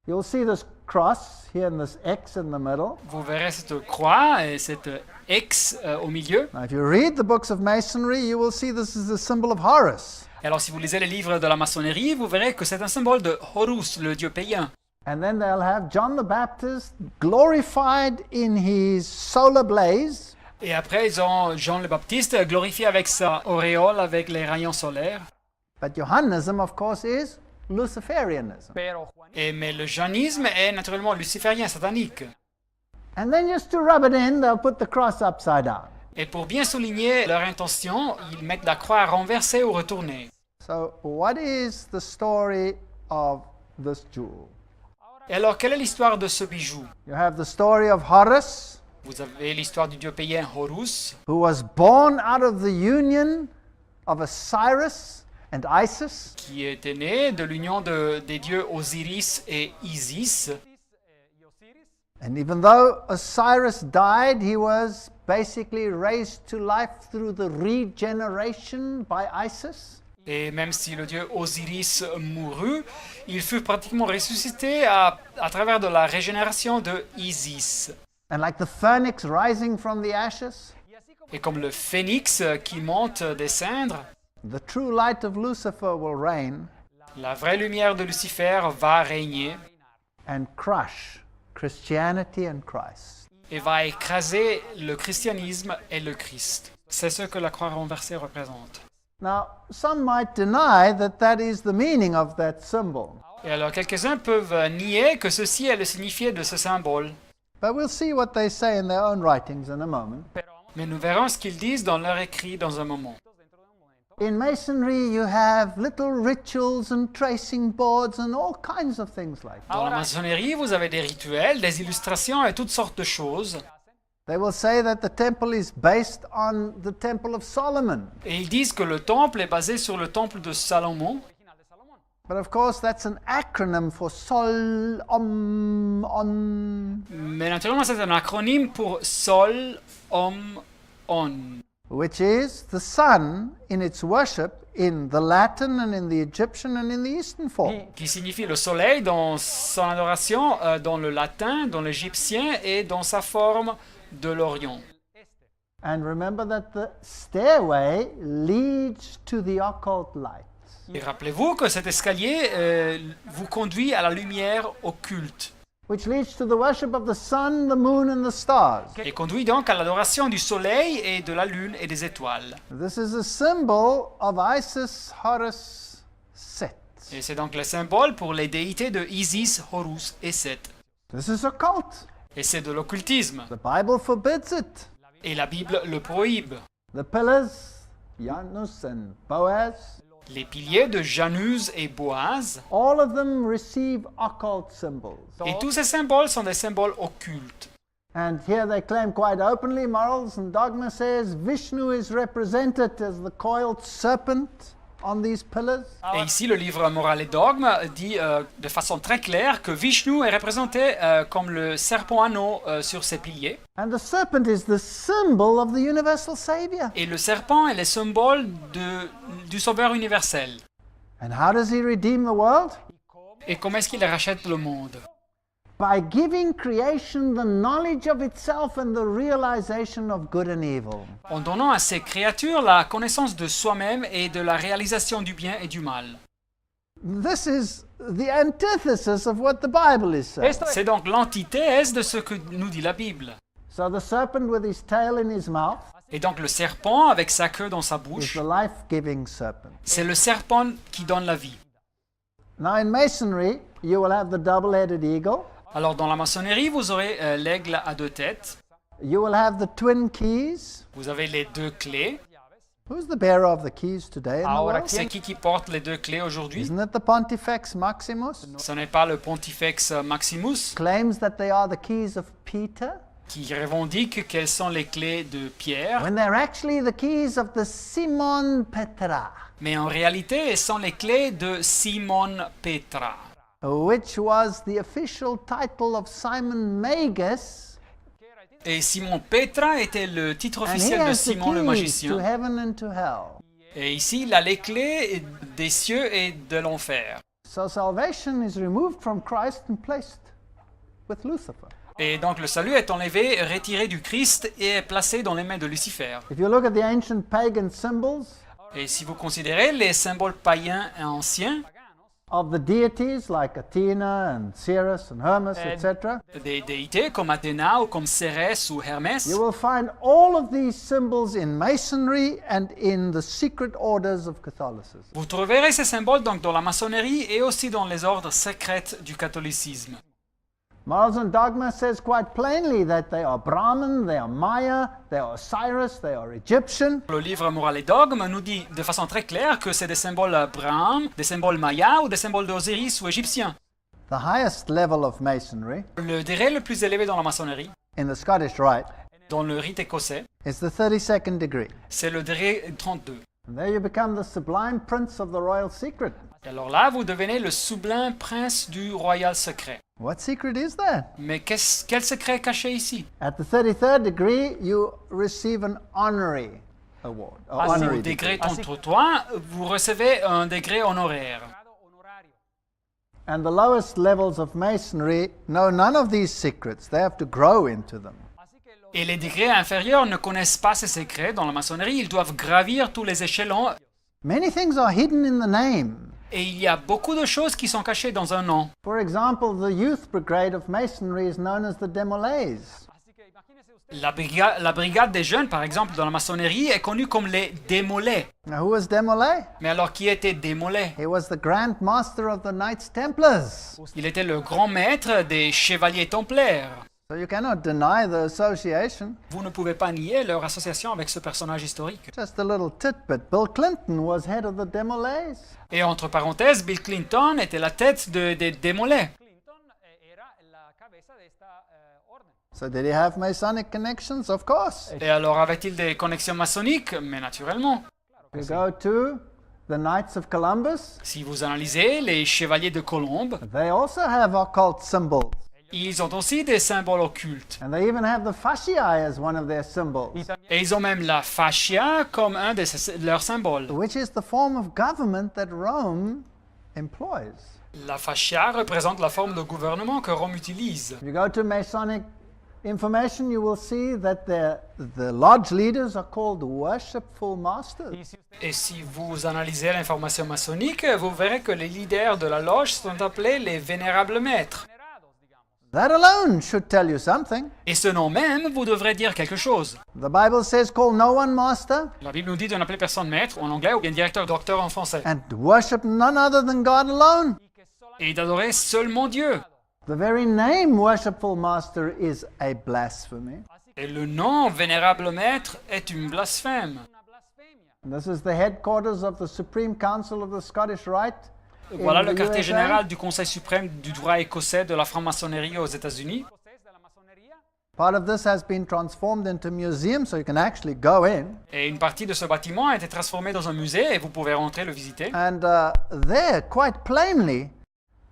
you'll see this cross here and this X in the middle. vous verrez cette croix et cette X au milieu. Now, if you read the books of masonry, you will see this is the symbol of Horus. Et alors si vous lisez les livres de la maçonnerie, vous verrez que c'est un symbole de Horus, le dieu païen. And then they'll have John the Baptist glorified in his solar blaze. Et après, ils ont Jean le Baptiste glorifié avec sa auréole, avec les rayons solaires. But Johannism, of course, is Luciferianism. Pero Juanito, Mais le janisme est naturellement luciférien, satanique. And then just to rub it in, they'll put the cross upside down. Et pour bien souligner leur intention, ils mettent la croix renversée ou retournée. So, what is the story of this jewel? Et alors, quelle est l'histoire de ce bijou? You have the story of Horus, Vous avez l'histoire du dieu païen Horus, who was born out of the union of Osiris and Isis. qui était né de l'union des dieux Osiris et Isis. y Osiris, And even though Osiris died, he was basically raised to life through the regeneration by Isis. Et même si le dieu Osiris mourut, il fut pratiquement ressuscité à travers de la régénération de Isis. And like the phoenix rising from the ashes, y así como Et comme le phénix qui monte des cendres, the true light of Lucifer will reign la vraie lumière de Lucifer va régner and crush Christianity and Christ. et va écraser le christianisme et le Christ. C'est ce que la croix renversée représente. Now, some might deny that that is the meaning of that symbol, Et alors quelques-uns peuvent nier que ceci est le signifié de ce symbole. but we'll see what they say in their own writings in a moment. pero vamos Mais nous verrons ce qu'ils disent dans leur écrit dans un moment. dentro de un momento. In Masonry, you have little rituals and tracing boards and all kinds of things like that. Dans la maçonnerie, vous avez des rituels, des illustrations et toutes sortes de choses. They will say that the temple is based on the Temple of Solomon. Et ils disent que le temple est basé sur le temple de Salomon. Original de Salomón. But of course, that's an acronym for on, Mais naturellement, c'est un acronyme pour Sol, Om, On. which is the sun in its worship in the Latin and in the Egyptian and in the Eastern form. Qui signifie le soleil dans son adoration, dans le latin, dans l'égyptien et dans sa forme de l'Orient. And remember that the stairway leads to the occult light. Et rappelez-vous que cet escalier vous conduit à la lumière occulte Which leads to the worship of the sun, the moon, and the stars. et conduit donc à l'adoration du soleil et de la lune et des étoiles. This is a symbol of Isis, Horus, Set. Et c'est donc le symbole pour les déités de Isis, Horus et Seth. This is occult. Et c'est de l'occultisme. The Bible forbids it. Et la Bible le prohibe. The pillars, Janus and Boaz, Les piliers de Janus et Boaz, all of them receive occult symbols. et tous ces symboles sont des symboles occultes. And here they claim quite openly, Morals and Dogma says, Vishnu is represented as the coiled serpent on these pillars. Et ici, le livre Moral et Dogme dit de façon très claire que Vishnu est représenté comme le serpent anneau sur ses piliers. And the serpent is the symbol of the universal Savior. Et le serpent est le symbole du Sauveur universel. And how does he redeem the world? Et comment est-ce qu'il rachète le monde? By giving creation the knowledge of itself and the realization of good and evil. En donnant à ces créatures la connaissance de soi-même et de la réalisation du bien et du mal. This is the antithesis of what the Bible is saying. Esto es C'est donc l'antithèse de ce que nous dit la Bible. So the serpent with his tail in his mouth Et donc le serpent avec sa queue dans sa is bouche, the life-giving serpent. c'est le serpent qui donne la vie. Now in Masonry, you will have the double-headed eagle. Alors dans la maçonnerie, vous aurez l'aigle à deux têtes, You will have the twin keys. vous avez les deux clés. Who's the bearer of the keys today in the Ahora, world? C'est qui porte les deux clés aujourd'hui? Isn't it the Pontifex Maximus? Ce n'est pas le Pontifex Maximus. Claims that they are the keys of Peter. qui revendiquent qu'elles sont les clés de Pierre, when they're actually the keys of the Simon Petra, mais en réalité, elles sont les clés de Simon Petra, which was the official title of Simon Magus, et Simon Petra était le titre and he officiel de has the Simon le keys to magicien. heaven and to hell. Et ici, il a les clés des cieux et de l'enfer. So salvation is removed from Christ and placed with Lucifer. Et donc le salut est enlevé, retiré du Christ et est placé dans les mains de Lucifer. If you look at the ancient pagan symbols Et si vous considérez les symboles païens anciens, of the deities like Athena and Ceres and Hermes, etc., des déités comme Athéna ou comme Cérès ou Hermès, you will find all of these symbols in Masonry and in the secret orders of Catholicism. vous trouverez ces symboles donc dans la maçonnerie et aussi dans les ordres secrets du catholicisme. Morals and Dogma says quite plainly that they are Brahman, they are Maya, they are Osiris, they are Egyptian. Le livre Moral et Dogme nous dit de façon très claire que c'est des symboles Brahm, des symboles Maya ou des symboles d'Osiris ou égyptiens. The highest level of Masonry Le degré le plus élevé dans la maçonnerie, in the Scottish Rite dans le rite écossais, is the 32nd degree. c'est le degré 32. And there you become the sublime prince of the royal secret. Et alors là, vous devenez le sublime prince du royal secret. What secret is that? Mais quel secret est caché ici? At the 33rd degree, you receive an honorary award. Or Au honorary degré degree. 33, vous recevez un degré honoraire. And the lowest levels of Masonry know none of these secrets. They have to grow into them. Et les degrés inférieurs ne connaissent pas ces secrets dans la maçonnerie, ils doivent gravir tous les échelons. Many things are hidden in the name. Et il y a beaucoup de choses qui sont cachées dans un nom. For example, the youth brigade of Masonry is known as the Demolays. La brigade des jeunes, par exemple, dans la maçonnerie, est connue comme les démolés. Now, who was Demolay? Mais alors, qui était démolé? He was the Grand Master of the Knights Templars. Il était le grand maître des chevaliers templaires. So you cannot deny the association. Vous ne pouvez pas nier leur association avec ce personnage historique. Just a little tidbit. Bill Clinton was head of the Demolays. Et entre parenthèses, Bill Clinton était la tête des démolés. So did he have Masonic connections? Of course. Et alors, avait-il des connexions maçonniques? Mais naturellement. You go to the Knights of Columbus. Si vous analysez les chevaliers de Colombe, They also have occult symbols. ils ont aussi des symboles occultes. And they even have the fasciae as one of their symbols, Et ils ont même la fascia comme un de leurs symboles. which is the form of government that Rome employs. La fascia représente la forme de gouvernement que Rome utilise. If you go to Masonic information, you will see that the lodge leaders are called worshipful masters. Et si vous analysez l'information maçonnique, vous verrez que les leaders de la loge sont appelés les vénérables maîtres. That alone should tell you something. Et ce nom même vous devrez dire quelque chose. The Bible says, call no one master La Bible nous dit de n'appeler personne maître en anglais ou bien directeur docteur en français. and worship none other than God alone. Et d'adorer seulement Dieu. The very name worshipful master is a blasphemy. Et le nom vénérable maître est une blasphème. This is the headquarters of the Supreme Council of the Scottish Rite. Voilà in le the quartier USA. général du Conseil suprême du droit écossais de la franc-maçonnerie aux États-Unis. Part of this has been transformed into a museum, so you can actually go in. Et une partie de ce bâtiment a été transformée dans un musée et vous pouvez rentrer le visiter. And there, quite plainly,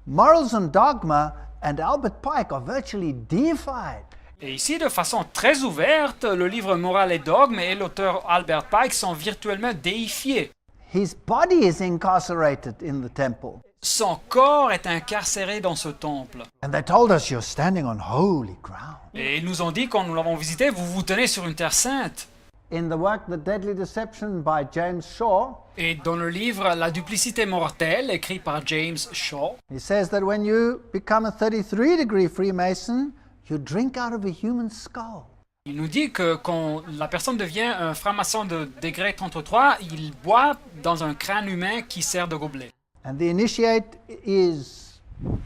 Morals and Dogma and Albert Pike are virtually deified. Et ici, de façon très ouverte, le livre Moral et Dogme et l'auteur Albert Pike sont virtuellement déifiés. His body is incarcerated in the temple. Son corps est incarcéré dans ce temple. And they told us you're standing on holy ground. Et ils nous ont dit, quand nous l'avons visité, vous vous tenez sur une terre sainte. In the work The Deadly Deception by James Shaw, Et dans le livre La duplicité mortelle, écrit par James Shaw, he says that when you become a 33-degree Freemason, you drink out of a human skull. il nous dit que quand la personne devient un franc-maçon de degré 33, il boit dans un crâne humain qui sert de gobelet. And the initiate is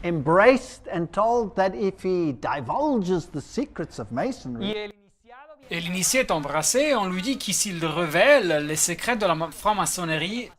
embraced and told that if he divulges the secrets of Masonry, Et l'initié est embrassé, on lui dit que s'il révèle les secrets de la franc-maçonnerie,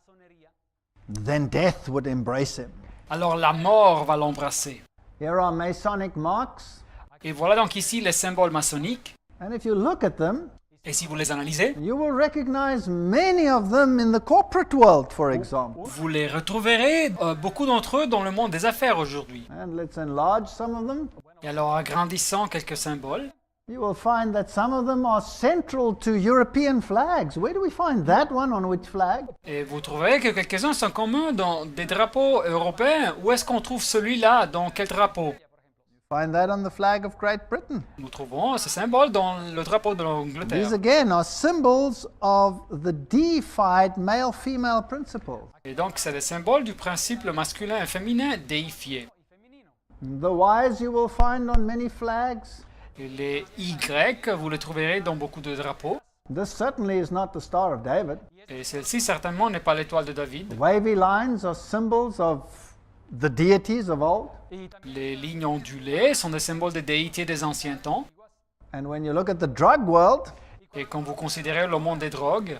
then death would embrace him. alors la mort va l'embrasser. Here are Masonic marks. Et voilà donc ici les symboles maçonniques. And if you look at them, Et si vous les analysez, you will recognize many of them in the corporate world, for example. vous les retrouverez, beaucoup d'entre eux, dans le monde des affaires aujourd'hui. And let's enlarge some of them. Et alors, agrandissant quelques symboles, You will find that some of them are central to European flags. Where do we find that one on which flag? et vous trouverez que quelques-uns sont communs dans des drapeaux européens. Où est-ce qu'on trouve celui-là? Dans quel drapeau? Find that on the flag of Great Britain. Nous trouvons ce symbole dans le drapeau de These l'Angleterre. again are symbols of the deified male-female principle. Et donc, c'est des symboles du principe masculin et féminin déifié. The Y's you will find on many flags. Et les Y, vous les trouverez dans beaucoup de drapeaux. This certainly is not the Star of David. Et celle-ci, certainement, n'est pas l'étoile de David. The wavy lines are symbols of the deities of old. Les lignes ondulées sont des symboles des déités des anciens temps. And when you look at the drug world, Et quand vous considérez le monde des drogues,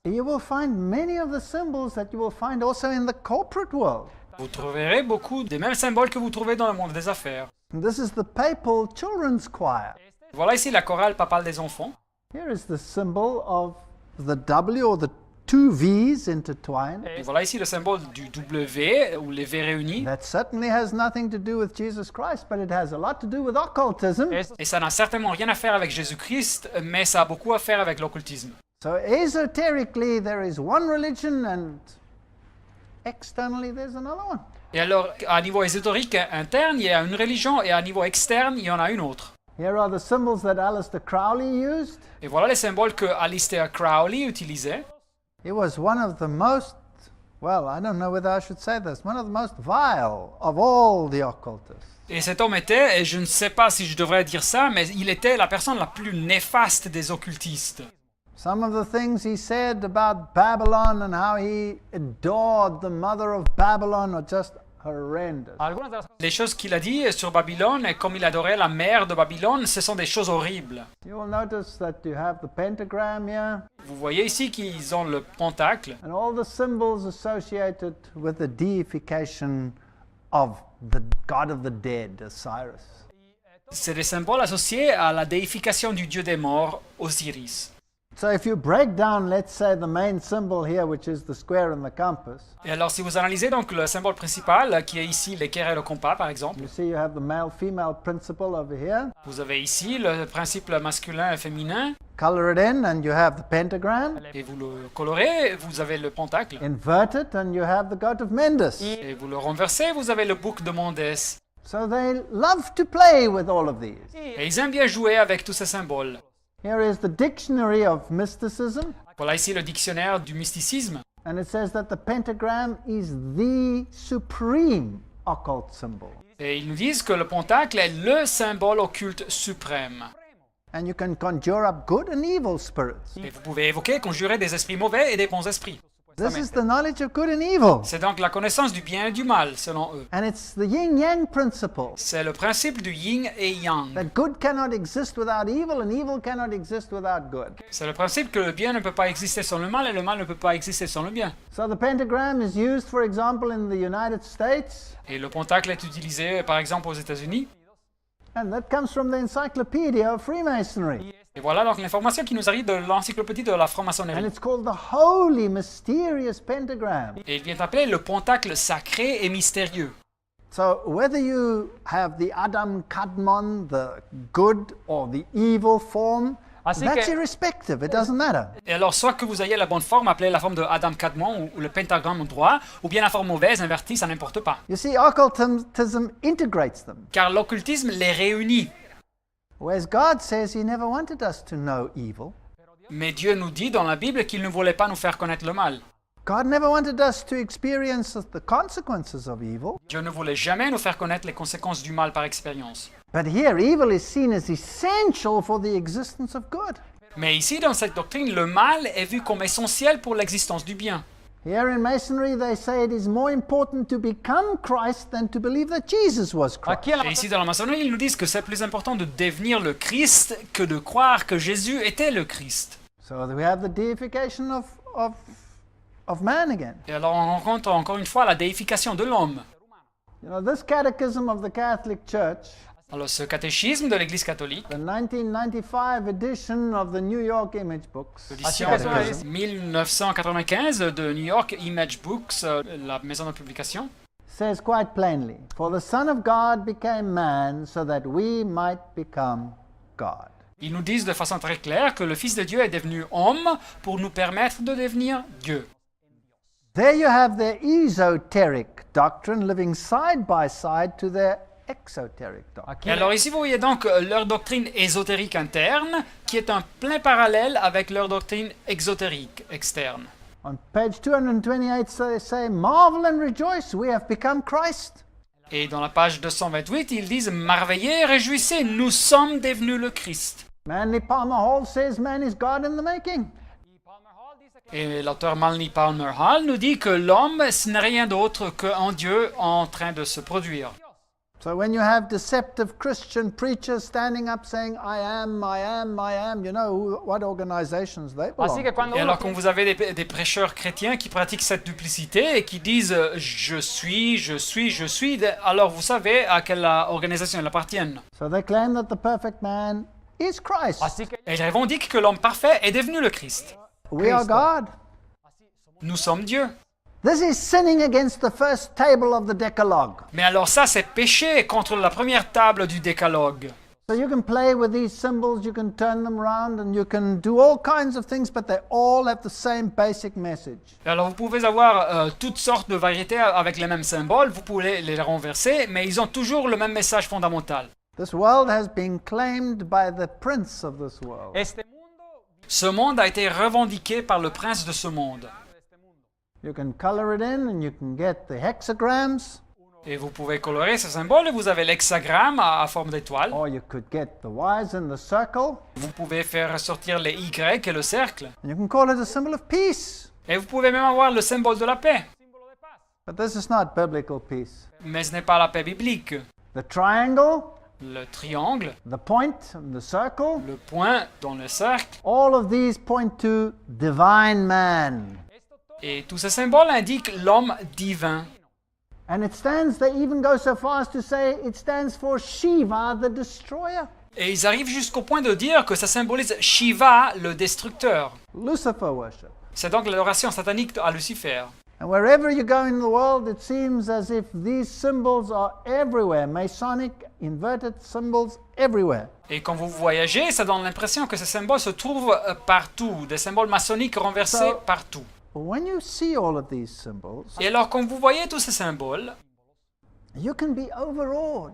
you will find many of the symbols that you will find also in the corporate world. vous trouverez beaucoup des mêmes symboles que vous trouvez dans le monde des affaires. And this is the papal children's choir. Voilà ici la chorale papale des enfants. Here is the symbol of the W or the two V's intertwined. Et voilà ici le symbole du W, ou les V réunis. That certainly has nothing to do with Jesus Christ, but it has a lot to do with occultism. Et ça n'a certainement rien à faire avec Jésus-Christ, mais ça a beaucoup à faire avec l'occultisme. So esoterically, there is one religion, and externally, there's another one. Et alors, à niveau ésotérique interne, il y a une religion, et à niveau externe, il y en a une autre. Here are the symbols that Aleister Crowley used. Et voilà les symboles que Aleister Crowley utilisait. He was one of the most, well, I don't know whether I should say this, one of the most vile of all the occultists. Et cet homme était, et je ne sais pas si je devrais dire ça, mais il était la personne la plus néfaste des occultistes. Some of the things he said about Babylon and how he adored the mother of Babylon are just horrendous. Algunas de las Les choses qu'il a dit sur Babylone, et comme il adorait la mère de Babylone, ce sont des choses horribles. You will notice that you have the pentagram here Vous voyez ici qu'ils ont le pentacle, and all the symbols associated with the deification of the god of the dead, Osiris. c'est des symboles associés à la déification du dieu des morts, Osiris. So if you break down, let's say, the main symbol here, which is the square and the compass, Et alors si vous analysez donc le symbole principal, qui est ici l'équerre et le compas par exemple, you see you have the male-female principle over here. vous avez ici le principe masculin et féminin, Color it in and you have the pentagram. et vous le colorez, vous avez le pentacle. Invert it and you have the god of Mendes. Et vous le renversez, vous avez le bouc de Mondès. So they love to play with all of these. Et ils aiment bien jouer avec tous ces symboles. Here is the dictionary of mysticism, Voilà ici le dictionnaire du mysticisme. and it says that the pentagram is the supreme occult symbol. Et ils nous disent que le pentacle est le symbole occulte suprême. And you can conjure up good and evil spirits. Et vous pouvez évoquer, conjurer des esprits mauvais et des bons esprits. This is the knowledge of good and evil. C'est donc la connaissance du bien et du mal, selon eux. And it's the yin-yang principle, C'est le principe du yin et yang. that good cannot exist without evil and evil cannot exist without good. C'est le principe que le bien ne peut pas exister sans le mal et le mal ne peut pas exister sans le bien. So the pentagram is used, for example, in the United States, Et le pentacle est utilisé, par exemple, aux États-Unis. and that comes from the Encyclopedia of Freemasonry. Et voilà donc l'information qui nous arrive de l'encyclopédie de la And franc-maçonnerie. it's called the Holy Mysterious Pentagram. Et il vient appeler le pentacle sacré et mystérieux. So whether you have the Adam Kadmon, the good or the evil form, Así that's que- irrespective. It doesn't matter. Et alors, soit que vous ayez la bonne forme, appelée la forme de Adam Kadmon, ou le pentagramme droit, ou bien la forme mauvaise, invertie, ça n'importe pas. You see, occultism integrates them. Car l'occultisme les réunit. Whereas God says he never wanted us to know evil. Mais Dieu nous dit dans la Bible qu'il ne voulait pas nous faire connaître le mal. God never wanted us to experience the consequences of evil. Dieu ne voulait jamais nous faire connaître les conséquences du mal par expérience. But here, evil is seen as essential for the existence of good. Mais ici, dans cette doctrine, le mal est vu comme essentiel pour l'existence du bien. Here in Masonry, they say it is more important to become Christ than to believe that Jesus was Christ. Aquí en la Et ici, dans la maçonnerie, ils nous disent que c'est plus important de devenir le Christ que de croire que Jésus était le Christ. So we have the deification of man again. Et alors, on rencontre encore une fois la déification de l'homme. You know, this catechism of the Catholic Church Alors, ce catéchisme de l'Église catholique, the 1995 edition of the New York Image Books, l'édition Así que de eso es. 1995 de New York Image Books, la maison de publication, says quite plainly, "For the Son of God became man so that we might become God." ils nous disent de façon très claire que le Fils de Dieu est devenu homme pour nous permettre de devenir Dieu. There you have their esoteric doctrine living side by side to their exoteric doctrine. Aquí Et alors ici, vous voyez donc leur doctrine ésotérique interne, qui est un plein parallèle avec leur doctrine exotérique externe. On page 228 they say, "Marvel and rejoice, we have become Christ." Et dans la page 228, ils disent « Merveillez, réjouissez, nous sommes devenus le Christ ». Manly Palmer Hall says man is God in the making. Et l'auteur Manly Palmer Hall nous dit que l'homme, ce n'est rien d'autre qu'un Dieu en train de se produire. So when you have deceptive Christian preachers standing up saying, I am, you know what organizations they belong Así que to. cuando Et uno alors quand vous avez des prêcheurs chrétiens qui pratiquent cette duplicité et qui disent « Je suis », alors vous savez à quelle organisation ils appartiennent. So they claim that the perfect man is Christ. Así que Et ils revendiquent que l'homme parfait est devenu le Christ. We are God. Nous sommes Dieu. This is sinning against the first table of the Decalogue. Mais alors ça, c'est péché contre la première table du décalogue. So you can play with these symbols, you can turn them around, and you can do all kinds of things, but they all have the same basic message. Et alors vous pouvez avoir toutes sortes de variétés avec les mêmes symboles, vous pouvez les renverser, mais ils ont toujours le même message fondamental. This world has been claimed by the prince of this world. este mundo Ce monde a été revendiqué par le prince de ce monde. You can color it in and you can get the hexagrams, Et vous pouvez colorer ce symbole et vous avez l'hexagramme à forme d'étoile. or you could get the Y's in the circle, Vous pouvez faire ressortir les Y et le cercle. and you can call it a symbol of peace. Et vous pouvez même avoir le symbole de la paix. But this is not biblical peace. Mais ce n'est pas la paix biblique. The triangle, Le triangle, the point, and the circle, le point dans le cercle, all of these point to divine man. et tous ces symboles indiquent l'homme divin. And it stands, they even go so far as to say it stands for Shiva, the destroyer. Et ils arrivent jusqu'au point de dire que ça symbolise Shiva, le destructeur. Lucifer worship. C'est donc l'adoration satanique à Lucifer. And wherever you go in the world, it seems as if these symbols are everywhere. Masonic, inverted symbols everywhere. Et quand vous voyagez, ça donne l'impression que ces symboles se trouvent partout, des symboles maçonniques renversés partout. When you see all of these symbols, Et alors quand vous voyez tous ces symboles, you can be overawed.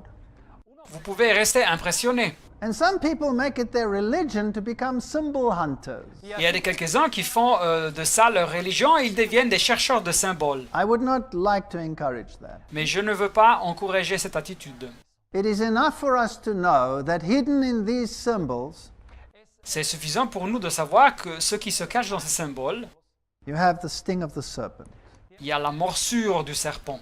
vous pouvez rester impressionné. And some people make it their religion to become symbol hunters. Il y a des quelques-uns qui font de ça leur religion et ils deviennent des chercheurs de symboles. I would not like to encourage that. Mais je ne veux pas encourager cette attitude. It is enough for us to know that hidden in these symbols, C'est suffisant pour nous de savoir que ce qui se cache dans ces symboles, you have the sting of the serpent. il y a la morsure du serpent.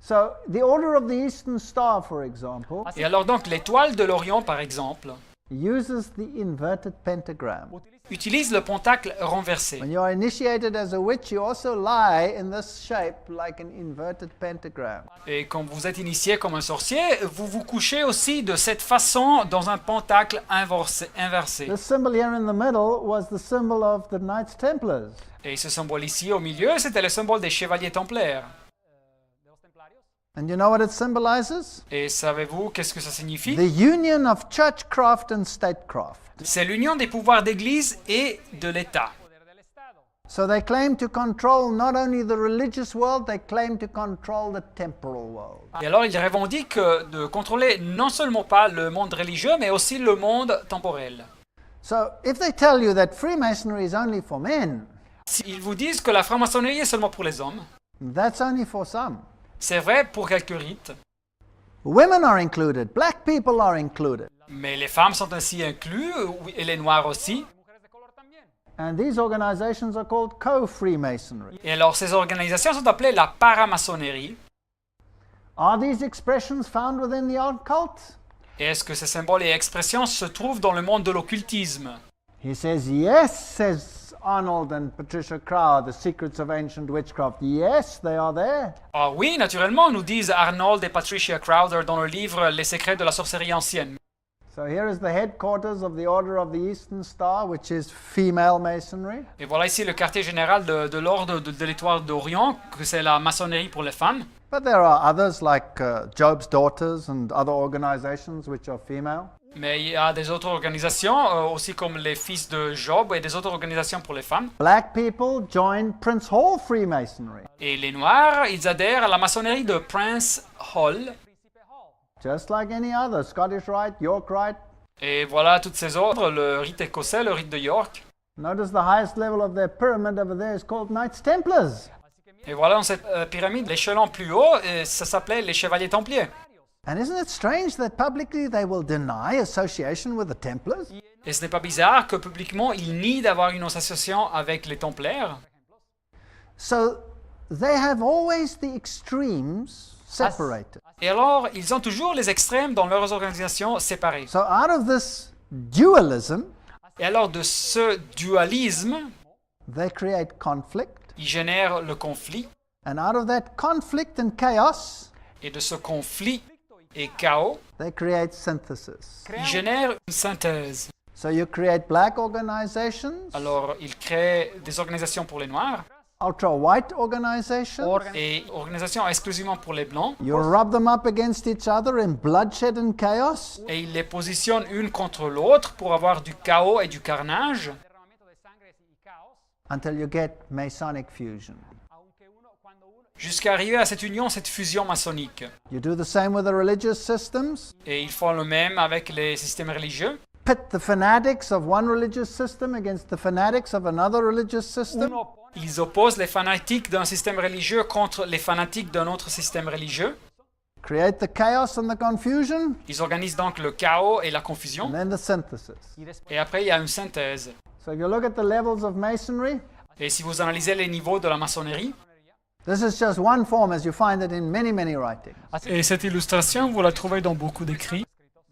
So, the Order of the Eastern Star, for example, Et alors donc l'étoile de l'Orient, par exemple, uses the inverted pentagram. utilise le pentacle renversé. When you are initiated as a witch, you also lie in this shape like an inverted pentagram. Et quand vous êtes initié comme un sorcier, vous vous couchez aussi de cette façon dans un pentacle inversé. This symbol here in the middle was the symbol of the Knights Templars. Et ce symbole ici au milieu, c'était le symbole des chevaliers templaires. And you know what it symbolizes? Et savez-vous qu'est-ce que ça signifie? The union of churchcraft and statecraft. C'est l'union des pouvoirs d'église et de l'État. So they claim to control not only the religious world, they claim to control the temporal world. Et alors ils revendiquent de contrôler non seulement pas le monde religieux, mais aussi le monde temporel. So if they tell you that Freemasonry is only for men, S'ils vous disent que la franc-maçonnerie est seulement pour les hommes, that's only for some. c'est vrai pour quelques rites, Women are included, black people are included. mais les femmes sont ainsi incluses, oui, et les noirs aussi. And these organizations are called co-Freemasonry. Et alors ces organisations sont appelées la paramaçonnerie. Are these expressions found within the occult? Et est-ce que ces symboles et expressions se trouvent dans le monde de l'occultisme? He says, yes, says Arnold and Patricia Crowd, The Secrets of Ancient Witchcraft? Yes, they are there. Ah oui, naturellement, nous disent Arnold et Patricia Crowder dans le livre Les secrets de la sorcellerie ancienne. So here is the headquarters of the Order of the Eastern Star, which is female masonry. Et voilà ici le quartier général de l'ordre de l'étoile d'Orient, que c'est la maçonnerie pour les femmes. But there are others like Job's Daughters and other organizations which are female. Mais il y a des autres organisations, aussi comme les fils de Job et des autres organisations pour les femmes. Black people join Prince Hall Freemasonry, Et les Noirs, ils adhèrent à la maçonnerie de Prince Hall. just like any other, Scottish Rite, York Rite. Et voilà toutes ces ordres, le rite écossais, le rite de York. Notice the highest level of their pyramid over there is called Knights Templars. Et voilà dans cette pyramide, l'échelon plus haut, ça s'appelait les chevaliers templiers. And isn't it strange that publicly they will deny association with the Templars? Et ce n'est pas bizarre que publiquement, ils nient d'avoir une association avec les templaires. So they have always the extremes separated. Et alors, ils ont toujours les extrêmes dans leurs organisations séparées. So out of this dualism, Et alors, de ce dualisme, they create conflict. ils génèrent le conflit. And out of that conflict and chaos, Et de ce conflit et chaos, they create synthesis. ils génèrent une synthèse. So you create black organizations, Alors, ils créent des organisations pour les Noirs ultra-white organizations. et organisations exclusivement pour les Blancs. You rub them up against each other in bloodshed and chaos. Et ils les positionnent une contre l'autre pour avoir du chaos et du carnage. Until you get Masonic fusion. Jusqu'à arriver à cette union, cette fusion maçonnique. You do the same with the religious systems. Et ils font le même avec les systèmes religieux. Pit the fanatics of one religious system against the fanatics of another religious system. Ils opposent les fanatiques d'un système religieux contre les fanatiques d'un autre système religieux. Create the chaos and the confusion. Ils organisent donc le chaos et la confusion. And then the synthesis. Et après, il y a une synthèse. So if you look at the levels of masonry, Et si vous analysez les niveaux de la maçonnerie, this is just one form as you find it in many, many writings. et cette illustration, vous la trouvez dans beaucoup d'écrits.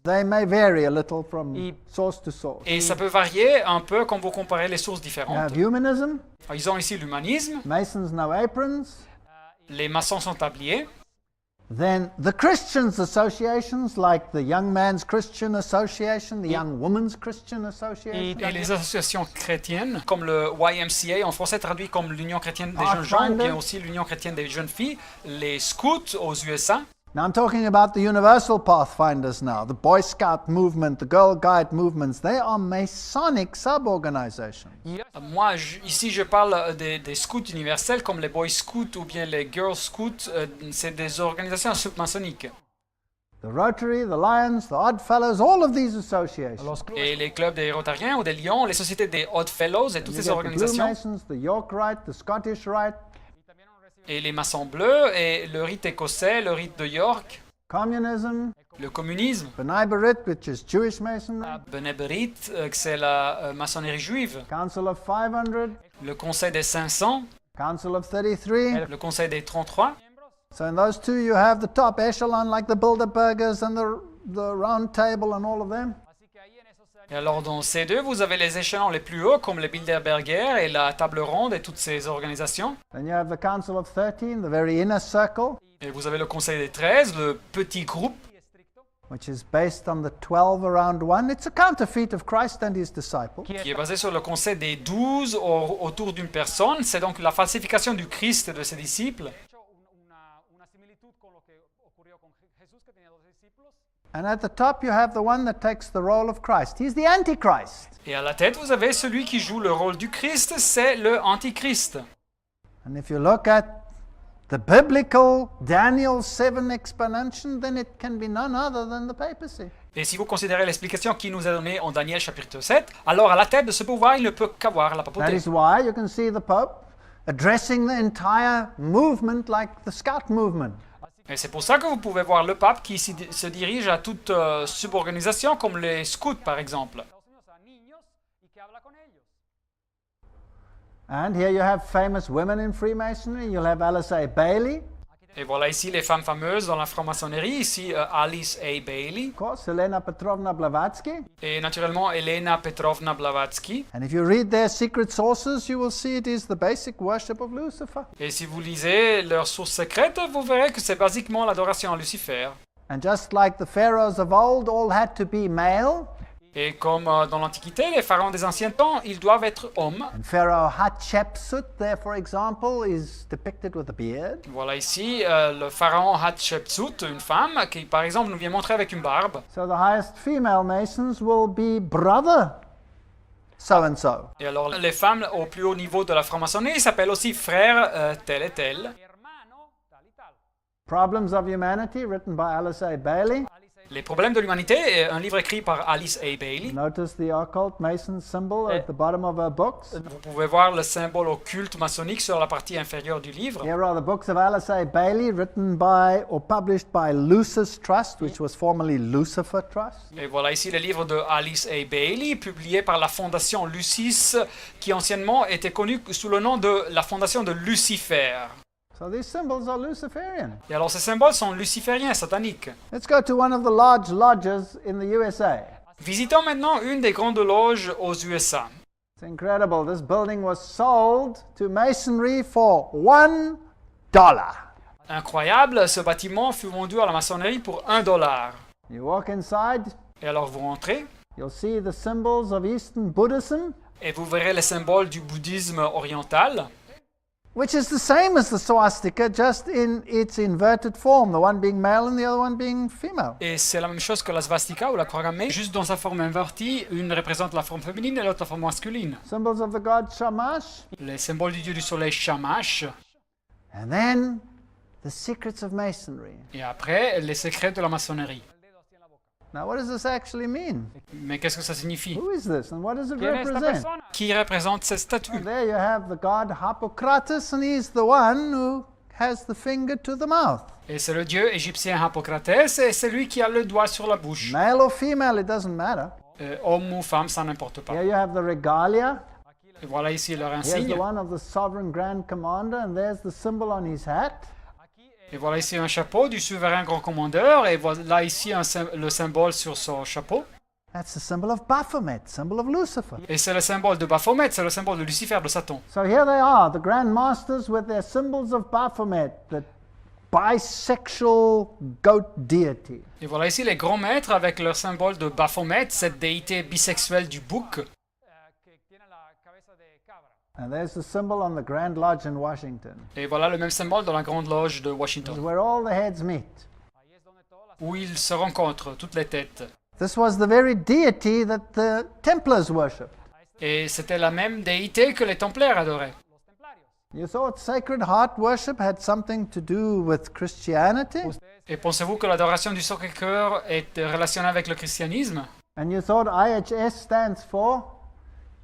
They may vary a little from source to source. Et ça peut varier un peu quand vous comparez les sources You différentes. have humanism. Ils ont ici l'humanisme, Masons no aprons. les maçons sont tabliers, Then the Christians associations like the Young Man's Christian Association, the Young Woman's Christian Association. et les associations chrétiennes, comme le YMCA, en français traduit comme l'Union chrétienne des jeunes gens, ou Pathfinder. bien aussi l'Union chrétienne des jeunes filles, les scouts aux USA. Now I'm talking about the Universal Pathfinders now, the Boy Scout movement, the Girl Guide movements. They are Masonic sub-organizations. Moi, ici, je parle des scouts universels, comme les Boy Scouts ou bien les Girl Scouts. C'est des organisations submaçonniques. The Rotary, the Lions, the Odd Fellows, all of these associations. Et les clubs des Rotariens ou des Lions, les sociétés des Odd Fellows et toutes You ces get the Blue organisations. Masons, the York Rite, the Scottish Rite, Et les maçons bleus, et le rite écossais, le rite de York, communism, le communisme, B'nai B'rith, which is Jewish Masonry, B'nai B'rith, que c'est la maçonnerie juive, Council of 500, le conseil des 500, Council of 33. le conseil des 33. So in those two you have the top echelon like the Bilderbergers and the Round Table and all of them. Et alors dans ces deux, vous avez les échelons les plus hauts, comme les Bilderberger et la table ronde et toutes ces organisations. Then you have the Council of 13, the very inner circle, Et vous avez le conseil des 13, le petit groupe, which is based on the 12 around one. It's a counterfeit of Christ and his disciples. qui est basé sur le conseil des 12 autour d'une personne. C'est donc la falsification du Christ et de ses disciples. Una similitud con lo que ocurrió con Jesús, que tenía 12 discípulos. And at the top you have the one that takes the role of Christ. He's the Antichrist. Et à la tête, vous avez celui qui joue le rôle du Christ, c'est le Antichrist. And if you look at the biblical Daniel 7 explanation, then it can be none other than the papacy. Et si vous considérez l'explication qui nous est donnée en Daniel chapitre 7, alors à la tête de ce pouvoir, il ne peut qu'avoir la That papauté. is why you can see the Pope addressing the entire movement like the Scout movement. Et c'est pour ça que vous pouvez voir le pape qui se dirige à toute suborganisation, comme les scouts par exemple. Estados Unidos a niños y que habla con ellos. And here you have famous women in Freemasonry. You'll have Alice A. Bailey. Et voilà ici les femmes fameuses dans la franc-maçonnerie, ici Alice A. Bailey of course, Helena Petrovna Blavatsky. et naturellement Elena Petrovna Blavatsky. And if you read their secret sources, you will see it is the basic worship of Lucifer. Et si vous lisez leurs sources secrètes, vous verrez que c'est basiquement l'adoration à Lucifer. And just like the pharaohs of old all had to be male, Et comme dans l'Antiquité, les pharaons des anciens temps, ils doivent être hommes. and Pharaoh Hatshepsut there, for example, is depicted with a beard. Voilà ici le pharaon Hatshepsut, une femme, qui par exemple nous vient montrer avec une barbe. So the highest female Masons will be brother so-and-so. Et alors les femmes au plus haut niveau de la franc-maçonnerie s'appellent aussi frères tel et tel. hermano, tal y tal. Problems of Humanity, written by Alice A. Bailey. Les problèmes de l'humanité, un livre écrit par Alice A. Bailey. Notice the occult Mason symbol at the bottom of her books. Vous pouvez voir le symbole occulte maçonnique sur la partie inférieure du livre. Here are the books of Alice A. Bailey, written by or published by Lucis Trust, which was formerly Lucifer Trust. Et voilà ici les livres de Alice A. Bailey, publiés par la fondation Lucis, qui anciennement était connue sous le nom de la fondation de Lucifer. So these symbols are Luciferian. Et alors ces symboles sont lucifériens, sataniques. Let's go to one of the large lodges in the USA. Visitons maintenant une des grandes loges aux USA. It's incredible. This building was sold to Masonry for $1. Incroyable, ce bâtiment fut vendu à la maçonnerie pour $1. You walk inside, Et alors vous rentrez, you'll see the symbols of Eastern Buddhism, et vous verrez les symboles du bouddhisme oriental, which is the same as the swastika, just in its inverted form, the one being male and the other one being female. et c'est la même chose que la svastika ou la croix gammée, juste dans sa forme invertie, une représente la forme féminine et l'autre la forme masculine. Symbols of the god Shamash. Les symboles du dieu du soleil Shamash, And then the secrets of Masonry. et après les secrets de la maçonnerie. Now, what does this actually mean? Mais qu'est-ce que ça signifie? Who is this and what does it ¿Quién es esta represent? persona? Qui représente cette statue? There you have the god Hippocrates, and he's the one who has the finger to the mouth. Et c'est le dieu égyptien Hippocrates, et c'est lui qui a le doigt sur la bouche. Male or female, it doesn't matter. Homme ou femme, ça n'importe pas. Here you have the regalia. Et voilà ici leur Here's the insigne. one of the sovereign grand commander, and there's the symbol on his hat. Et voilà ici un chapeau du souverain grand commandeur, et voilà ici le symbole sur son chapeau. That's the symbol of Baphomet, symbol of Lucifer. Et c'est le symbole de Baphomet, c'est le symbole de Lucifer, de Satan. So here they are, the Grand Masters with their symbols of Baphomet, the bisexual goat deity. Et voilà ici les grands maîtres avec leur symbole de Baphomet, cette déité bisexuelle du bouc. Que tiene la cabeza de cabra. And there's the symbol on the Grand Lodge in Washington, Et voilà le même symbole dans la grande loge de is Washington, where all the heads meet. Ahí es donde todas las où ils se rencontrent, toutes les têtes. This was the very deity that the Templars worshipped. Et c'était la même déité que les Templaires adoraient. los templarios. You thought Sacred Heart worship had something to do with Christianity? Et pensez-vous que l'adoration du Sacré-Cœur est relationnée avec le christianisme? And you thought IHS stands for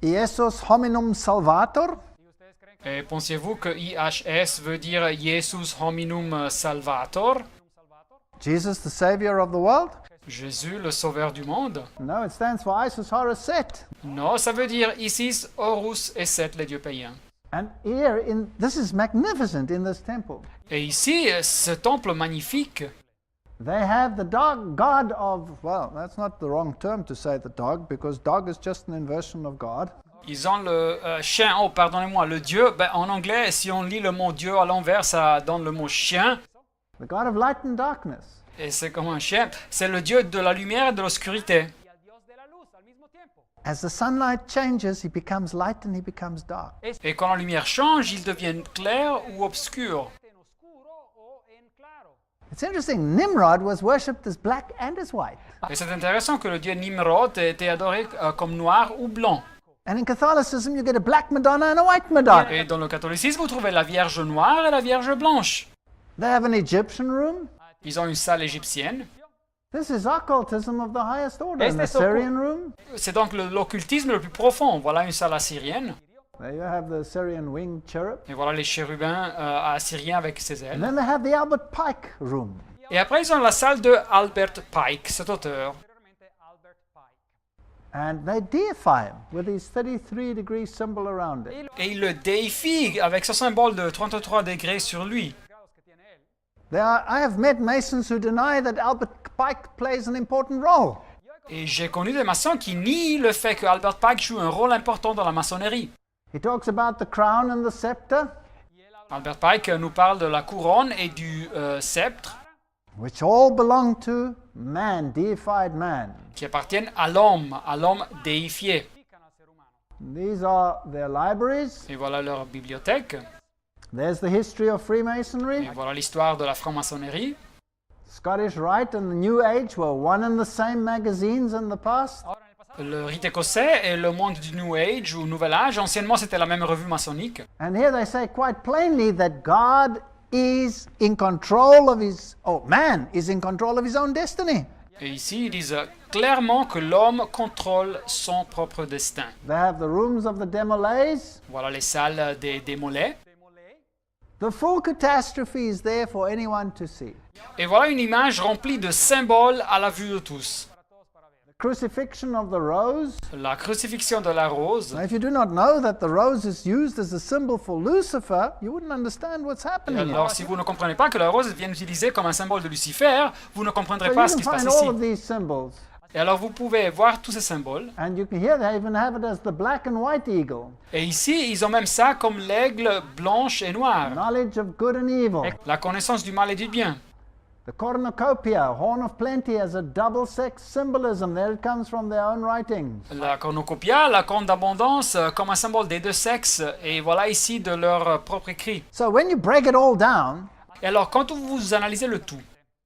Iesus Hominum Salvator? ¿Y ustedes creen que Et pensiez-vous que IHS veut dire Jesus Hominum Salvator? un Salvador? Jesus, the Savior of the world? Jésus, le sauveur du monde? No, it stands for Isis Horus Set. Non, ça veut dire Isis, Horus et Seth, les dieux païens. And here, this is magnificent in this temple. Et ici, ce temple magnifique, They have the dog, god of, well, that's not the wrong term to say the dog, because dog is just an inversion of God. ils ont le chien, oh pardonnez-moi, le dieu, ben, en anglais, si on lit le mot dieu à l'envers, ça donne le mot chien, The god of light and darkness. et c'est comme un chien, c'est le dieu de la lumière et de l'obscurité. Y al Dios de la luz al mismo tiempo. As the sunlight changes, he becomes light and he becomes dark. Et quand la lumière change, ils deviennent clairs ou obscurs. En oscuro o en claro. It's interesting, Nimrod was worshipped as black and as white. Et c'est intéressant que le dieu Nimrod ait été adoré comme noir ou blanc. And in Catholicism, you get a black Madonna and a white Madonna. Et dans le catholicisme, vous trouvez la Vierge noire et la Vierge blanche. They have an Egyptian room. Ils ont une salle égyptienne. This is occultism of the highest order. Este And the es occu- Syrian room. C'est donc l'occultisme le plus profond. Voilà une salle assyrienne. There you have the Syrian winged cherub. Et voilà les chérubins assyriens avec ses And ailes. then they have the Albert Pike room. Et après, ils ont la salle de Albert Pike, cet auteur. Posteriormente Albert Pike. And they deify him with his 33-degree symbol around it. Et il le déifie avec son symbole de 33 degrés sur lui. Grados que tiene él. I have met Masons who deny that Albert Pike plays an important role. Et j'ai connu des maçons qui nient le fait que Albert Pike joue un rôle important dans la maçonnerie. He talks about the crown and the scepter, Albert Pike nous parle de la couronne et du sceptre which all belong to man, deified man. qui appartiennent à l'homme déifié. These are their libraries. Et voilà leur bibliothèque. There's the history of Et Freemasonry. voilà l'histoire de la franc-maçonnerie. Scottish Rite and the New Age were one and the same magazines in the past. Le rite écossais et le monde du New Age ou Nouvel Âge, anciennement c'était la même revue maçonnique. And here they say quite plainly that God is in control of man is in control of his own destiny. Et ici ils disent clairement que l'homme contrôle son propre destin. They have the rooms of the Demolays. Voilà les salles des mollets. The full catastrophe is there for anyone to see. Et voilà une image remplie de symboles à la vue de tous. The crucifixion of the rose. La crucifixion de la rose. Now, if you do not know that the rose is used as a symbol for Lucifer, you wouldn't understand what's Et happening here. alors si vous ne comprenez pas que la rose est bien utilisée comme un symbole de Lucifer, vous ne comprendrez So pas you ce can qui se passe find ici. all of these symbols. Et alors vous pouvez voir tous ces symboles. And you can hear they even have it as the black and white eagle. Et ici, ils ont même ça comme l'aigle blanche et noire. Knowledge of good and evil. La connaissance du mal et du bien. The cornucopia, horn of plenty, has a double sex symbolism. There it comes from their own writings. La cornucopia, la corne d'abondance, comme un symbole des deux sexes. Et voilà ici de leur propre écrit. So when you break it all down, Et alors, quand vous analysez le tout,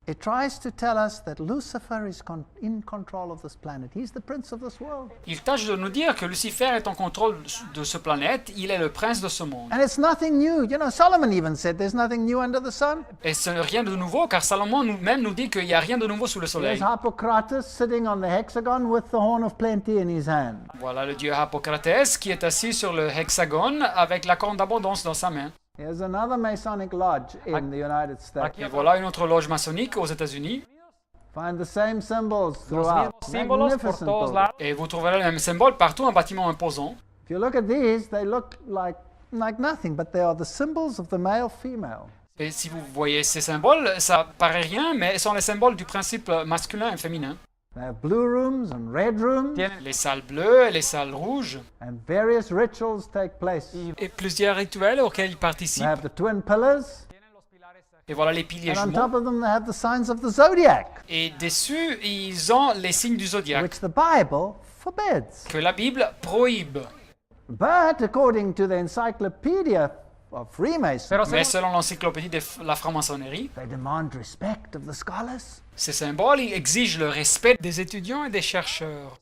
it tries to tell us that Lucifer is in control of this planet. He's the prince of this world. il tâche de nous dire que Lucifer est en contrôle de ce planète. Il est le prince de ce monde. And it's nothing new. You know, Solomon even said there's nothing new under the sun. Et ce n'est rien de nouveau, car Salomon nous-même nous dit qu'il n'y a rien de nouveau sous le There's soleil. Hippocrates sitting on the hexagon with the horn of plenty in his hand. Voilà le dieu Hippocrates qui est assis sur le hexagone avec la corne d'abondance dans sa main. Here's another Masonic lodge in the United States. Et voilà une autre loge maçonnique aux États-Unis. Find the same symbols Los throughout. mismos símbolos por Magnificent todos building. lados. Et vous trouverez le même symbole partout, un bâtiment imposant. If you look at these, they look like nothing, but they are the symbols of the male-female. Et si vous voyez ces symboles, ça paraît rien, mais sont les symboles du principe masculin et féminin. They have blue rooms and red rooms, Les salles bleues et les salles rouges, and various rituals take place. et plusieurs rituels auxquels ils They participent. have the twin pillars, Et voilà les piliers and on jumeaux. top of them they have the signs of the zodiac, Et dessus, ils ont les signes du zodiaque, which the Bible forbids. que la Bible prohibe. But according to the Encyclopedia of Freemasons, Pero Mais según, selon l'encyclopédie de la franc-maçonnerie, they demand respect of the scholars. ces symboles ils exigent le respect des étudiants et des chercheurs.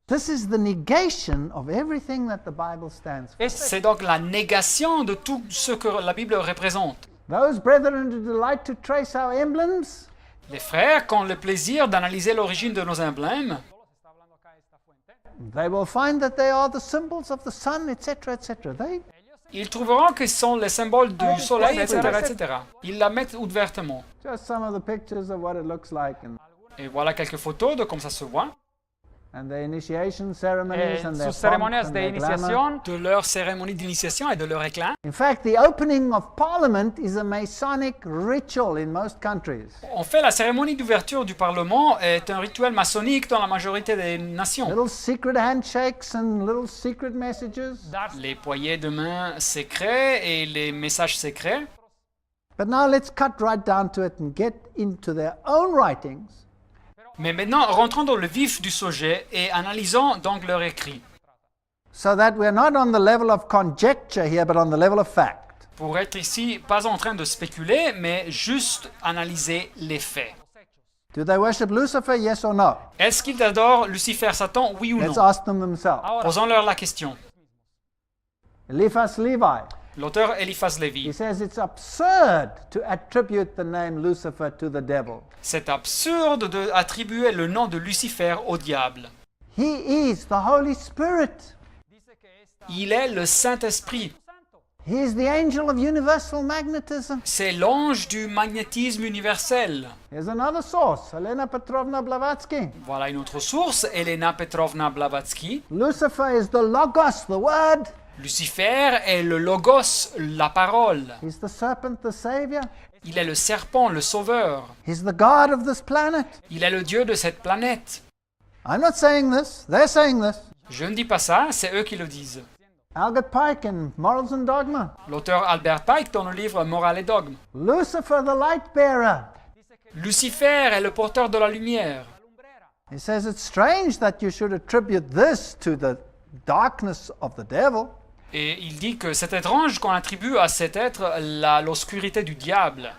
This is the negation of everything that the Bible stands for. C'est donc la négation de tout ce que la Bible représente. Those brethren who delight to trace our emblems, Les frères qui ont le plaisir d'analyser l'origine de nos emblèmes, está hablando acá esta fuente. they will find that they are the symbols of the sun, etc., etc. ils trouveront que ce sont les symboles du soleil, etc., etc. Ils la mettent ouvertement. Just some of the pictures of what it looks like, Et voilà quelques photos de comme ça se voit, and their initiation ceremonies and their Sus pomp ceremonias and de their glamour. iniciación. de leur cérémonie d'initiation et de leur éclat. In fact, the opening of Parliament is a Masonic ritual in most countries. En fait, la cérémonie d'ouverture du Parlement est un rituel maçonnique dans la majorité des nations. Little secret handshakes and little secret messages. Les poignets de main secrets et les messages secrets. But now let's cut right down to it and get into their own writings. Mais maintenant, rentrons dans le vif du sujet et analysons donc leur écrit, So that we're not on the level of conjecture here, but on the level of fact. pour être ici pas en train de spéculer, mais juste analyser les faits. Do they worship Lucifer, yes or no? Est-ce qu'ils adorent Lucifer, Satan, oui ou Let's non? ask them themselves. Posons-leur la question. Eliphas Levi, L'auteur Eliphas he Lévi. says it's absurd to attribute the name Lucifer to the devil. C'est absurde d'attribuer le nom de Lucifer au diable. He is the Holy Spirit. Il est le Saint-Esprit. He is the angel of universal magnetism. C'est l'ange du magnétisme universel. Here's another source, Helena Petrovna Blavatsky. Voilà une autre source, Elena Petrovna Blavatsky. Lucifer is the Logos, the Word. Lucifer est le logos, la parole. He's the serpent, the savior. Il est le serpent, le sauveur. He's the God of this planet. Il est le Dieu de cette planète. I'm not saying this. They're saying this. Je ne dis pas ça, c'est eux qui le disent. Albert Pike in Morals and Dogma. L'auteur Albert Pike dans le livre Morale et dogme. Lucifer, the light bearer. Lucifer est le porteur de la lumière. He says it's strange that you should attribute this to the darkness of the devil. Et il dit que c'est étrange qu'on attribue à cet être l'obscurité du diable.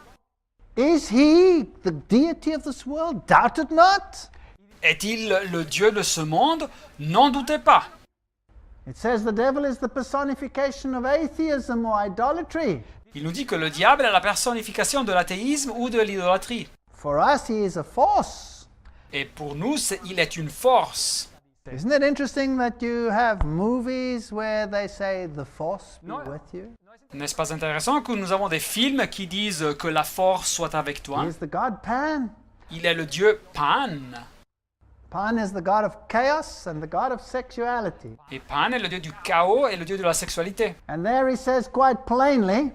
Is he the deity of this world? Doubt it not. Est-il le Dieu de ce monde? N'en doutez pas. It says the devil is the personification of atheism or idolatry. Il nous dit que le diable est la personnification de l'athéisme ou de l'idolâtrie. For us, he is a force. Et pour nous, il est une force. Isn't it interesting that you have movies where they say the force be No. with you? N'est-ce pas intéressant que nous avons des films qui disent que la force soit avec toi? He is the god Pan. Il est le dieu Pan. Pan is the god of chaos and the god of sexuality. Et Pan est le dieu du chaos et le dieu de la sexualité. And there he says quite plainly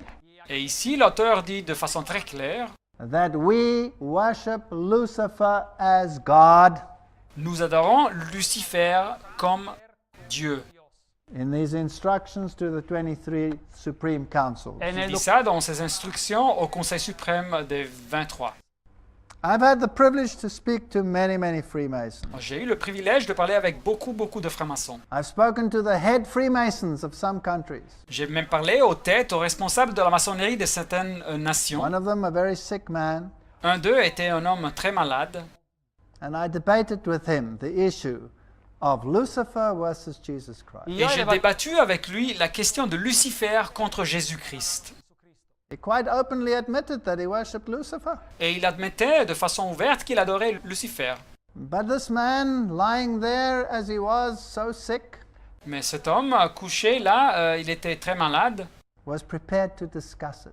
Et ici, l'auteur dit de façon très claire, that we worship Lucifer as God. nous adorons Lucifer comme Dieu. In these instructions to the 23 Supreme Councils. Il dit ça dans ses instructions au Conseil suprême des 23. I've had the privilege to speak to many Freemasons. J'ai eu le privilège de parler avec beaucoup de francs-maçons. I've spoken to the head Freemasons of some countries. J'ai même parlé aux têtes, aux responsables de la maçonnerie de certaines nations. One of them, a very sick man, Un d'eux était un homme très malade. and I debated with him the issue of Lucifer versus Jesus Christ. Et j'ai débattu avec lui la question de Lucifer contre Jésus-Christ. He quite openly admitted that he worshipped Lucifer. Et il admettait de façon ouverte qu'il adorait Lucifer. But this man, lying there as he was, so sick, Mais cet homme couché là, il était très malade. was prepared to discuss it.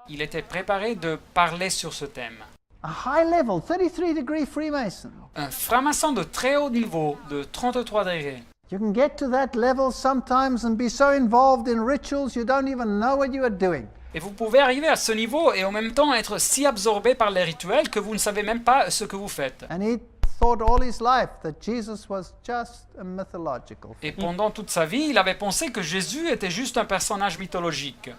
Il était préparé de parler sur ce thème. A high-level, 33-degree Freemason. Un franc-maçon de très haut niveau, de 33 degrés. You can get to that level sometimes and be so involved in rituals you don't even know what you are doing. Et vous pouvez arriver à ce niveau et en même temps être si absorbé par les rituels que vous ne savez même pas ce que vous faites. And he thought all his life that Jesus was just a mythological Et figure. pendant toute sa vie, il avait pensé que Jésus était juste un personnage mythologique.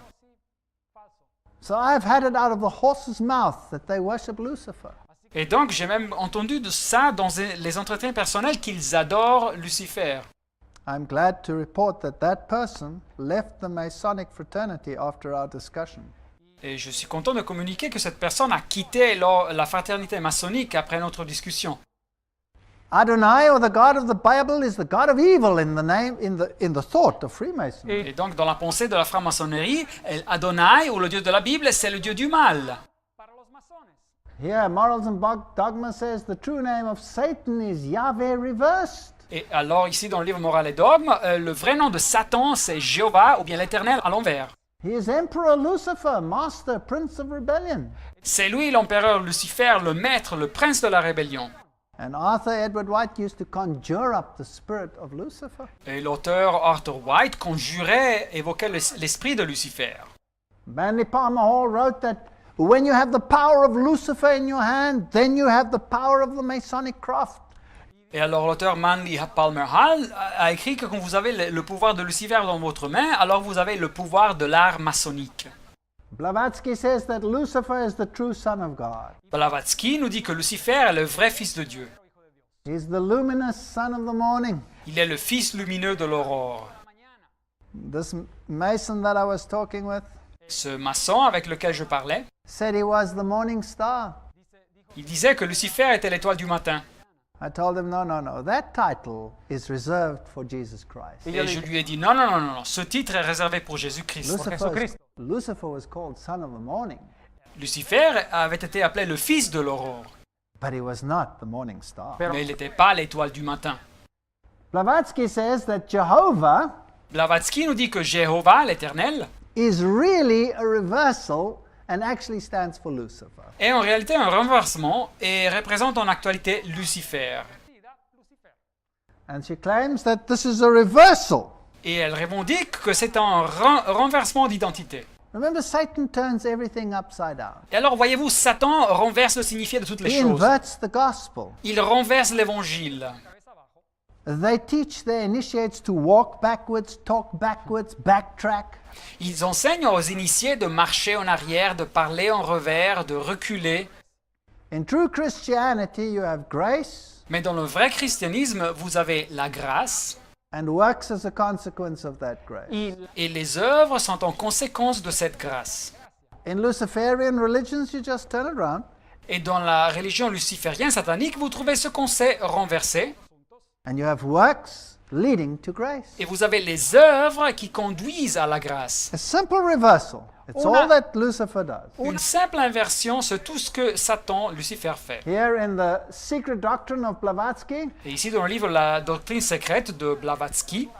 So I've had it out of the horse's mouth that they worship Lucifer. Et donc j'ai même entendu de ça dans les entretiens personnels qu'ils adorent Lucifer. I'm glad to report that that person left the Masonic fraternity after our discussion. Et je suis content de communiquer que cette personne a quitté la fraternité maçonnique après notre discussion. Adonai, or the God of the Bible, is the God of evil in the name, in the thought of Freemasonry. Et donc dans la pensée de la franc-maçonnerie, Adonai, ou le Dieu de la Bible, c'est le Dieu du mal. Para los masones, Here, Morals and Dogma says the true name of Satan is Yahweh reversed. Et alors ici dans le livre Morale et Dogme, le vrai nom de Satan c'est Jéhovah ou bien l'Éternel à l'envers. He is Emperor Lucifer, Master, Prince of Rebellion. C'est lui l'empereur Lucifer, le maître, le prince de la rébellion. And Arthur Edward White used to conjure up the spirit of Lucifer. Et l'auteur Arthur White conjurait, évoquait l'esprit de Lucifer. Manly Palmer Hall wrote that when you have the power of Lucifer in your hand, then you have the power of the Masonic craft. Et alors l'auteur Manly Palmer Hall a écrit que quand vous avez le pouvoir de Lucifer dans votre main, alors vous avez le pouvoir de l'art maçonnique. Blavatsky says that Lucifer is the true Son of God. Blavatsky nous dit que Lucifer est le vrai fils de Dieu. He's the luminous son of the morning. Il est le fils lumineux de l'aurore. This Mason that I was talking with Ce maçon avec lequel je parlais, said he was the morning star. il disait que Lucifer était l'étoile du matin. I told him, no, that title is reserved for Jesus Christ. Et je lui ai dit, non, ce titre est réservé pour Jésus-Christ. Lucifer was called Son of the Morning, Lucifer avait été appelé le fils de l'aurore, but he was not the morning star. mais il n'était pas l'étoile du matin. Blavatsky says that Jehovah Blavatsky nous dit que Jéhovah, l'Éternel, is really a reversal and actually stands for Lucifer. est en réalité un renversement et représente en actualité Lucifer. And she claims that this is a reversal. Et elle revendique que c'est un renversement d'identité. Remember, Satan turns everything upside down. Et alors, voyez-vous, Satan renverse le signifié de toutes les He choses. inverts the gospel. Il renverse l'évangile. They teach their initiates to walk backwards, talk backwards, backtrack. Ils enseignent aux initiés de marcher en arrière, de parler en revers, de reculer. In true Christianity, you have grace Mais dans le vrai christianisme, vous avez la grâce and works as a consequence of that grace. et les œuvres sont en conséquence de cette grâce. In Luciferian religions, you just turn it around Et dans la religion luciférienne satanique, vous trouvez ce qu'on sait renversé and you have works leading to grace. et vous avez les œuvres qui conduisent à la grâce. A simple reversal. It's all that Lucifer does. Une simple inversion, c'est tout ce que Satan, Lucifer, fait. Here in the Secret Doctrine of Blavatsky, Et ici, dans le livre La doctrine secrète de Blavatsky,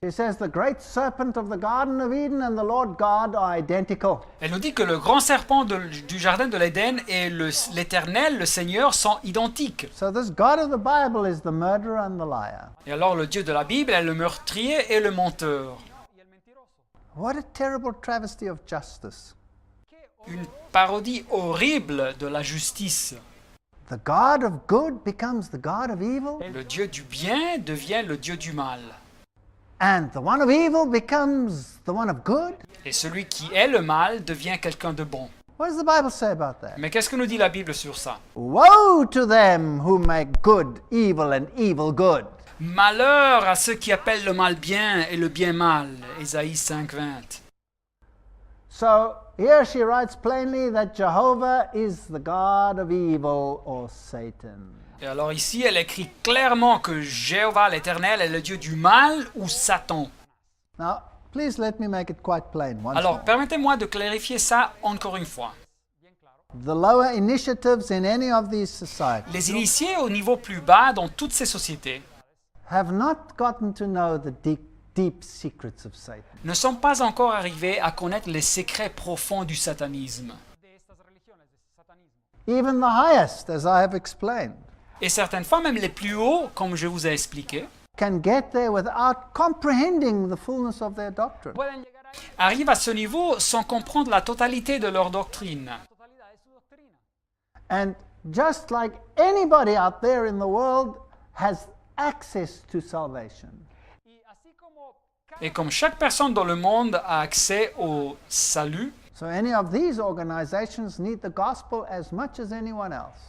he says the great serpent of the Garden of Eden and the Lord God are identical. elle nous dit que le grand serpent du jardin de l'Éden et l'Éternel, le Seigneur, sont identiques. So this God of the Bible is the murderer and the liar. Et alors, le Dieu de la Bible est le meurtrier et le menteur. What a terrible travesty of justice. Une parodie horrible de la justice. The God of good becomes the God of evil, Le Dieu du bien devient le Dieu du mal. and the one of evil becomes the one of good. Et celui qui est le mal devient quelqu'un de bon. What does the Bible say about that? Mais qu'est-ce que nous dit la Bible sur ça? Woe to them who make good evil and evil good. Malheur à ceux qui appellent le mal bien et le bien mal. Ésaïe 5:20. So here she writes plainly that Jehovah is the God of evil or Satan. Et alors ici, elle écrit clairement que Jéhovah l'Éternel est le Dieu du mal ou Satan. Now, please let me make it quite plain once Alors, more. permettez-moi de clarifier ça encore une fois. The lower initiatives in any of these societies Les initiés au niveau plus bas dans toutes ces sociétés have not gotten to know the deep secrets of Satan. ne sont pas encore arrivés à connaître les secrets profonds du satanisme. Even the highest, as I have explained, Et certaines fois, même les plus hauts, comme je vous ai expliqué, can get there without comprehending the fullness of their doctrine. Pueden llegar arrivent à ce niveau sans comprendre la totalité de leur doctrine. a la totalidad de su doctrina. And just like anybody out there in the world has access to salvation, Y así como cada Et comme chaque personne dans le monde a accès au salut, so any of these organizations need the gospel as much as anyone else.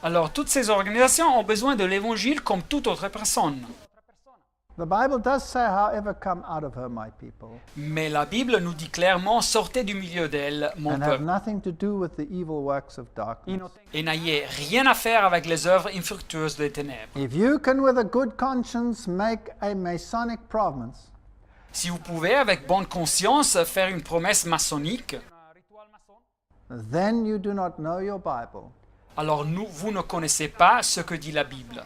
alors toutes ces organisations ont besoin de l'évangile comme toute autre personne. otra persona. The Bible does say, however, come out of her, my people, Mais la Bible nous dit clairement, sortez du milieu d'elle, mon and have peuple, nothing to do with the evil works of Y darkness. no tengan et n'ayez rien à faire avec les œuvres infructueuses des ténèbres. If you can, with a good conscience, make a Masonic promise, Si vous pouvez, avec bonne conscience, faire une promesse maçonnique, un ritual masón, then you do not know your Bible. alors vous ne connaissez pas ce que dit la Bible.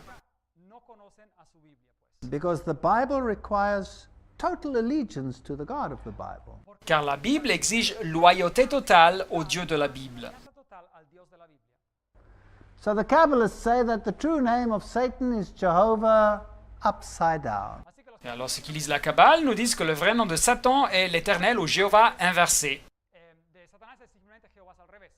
no conocen a su Biblia, pues. Because the Bible requires total allegiance to the God of the Bible. Car la Bible exige loyauté totale au Dieu de la Bible. Confianza total al Dios de la Biblia. So the Kabbalists say that the true name of Satan is Jehovah upside down. Así que los Et alors ceux qui lisent la Kabbale nous disent que le vrai nom de Satan est l'Éternel ou Jéhovah inversé. de Satanás es simplemente Jehová al revés.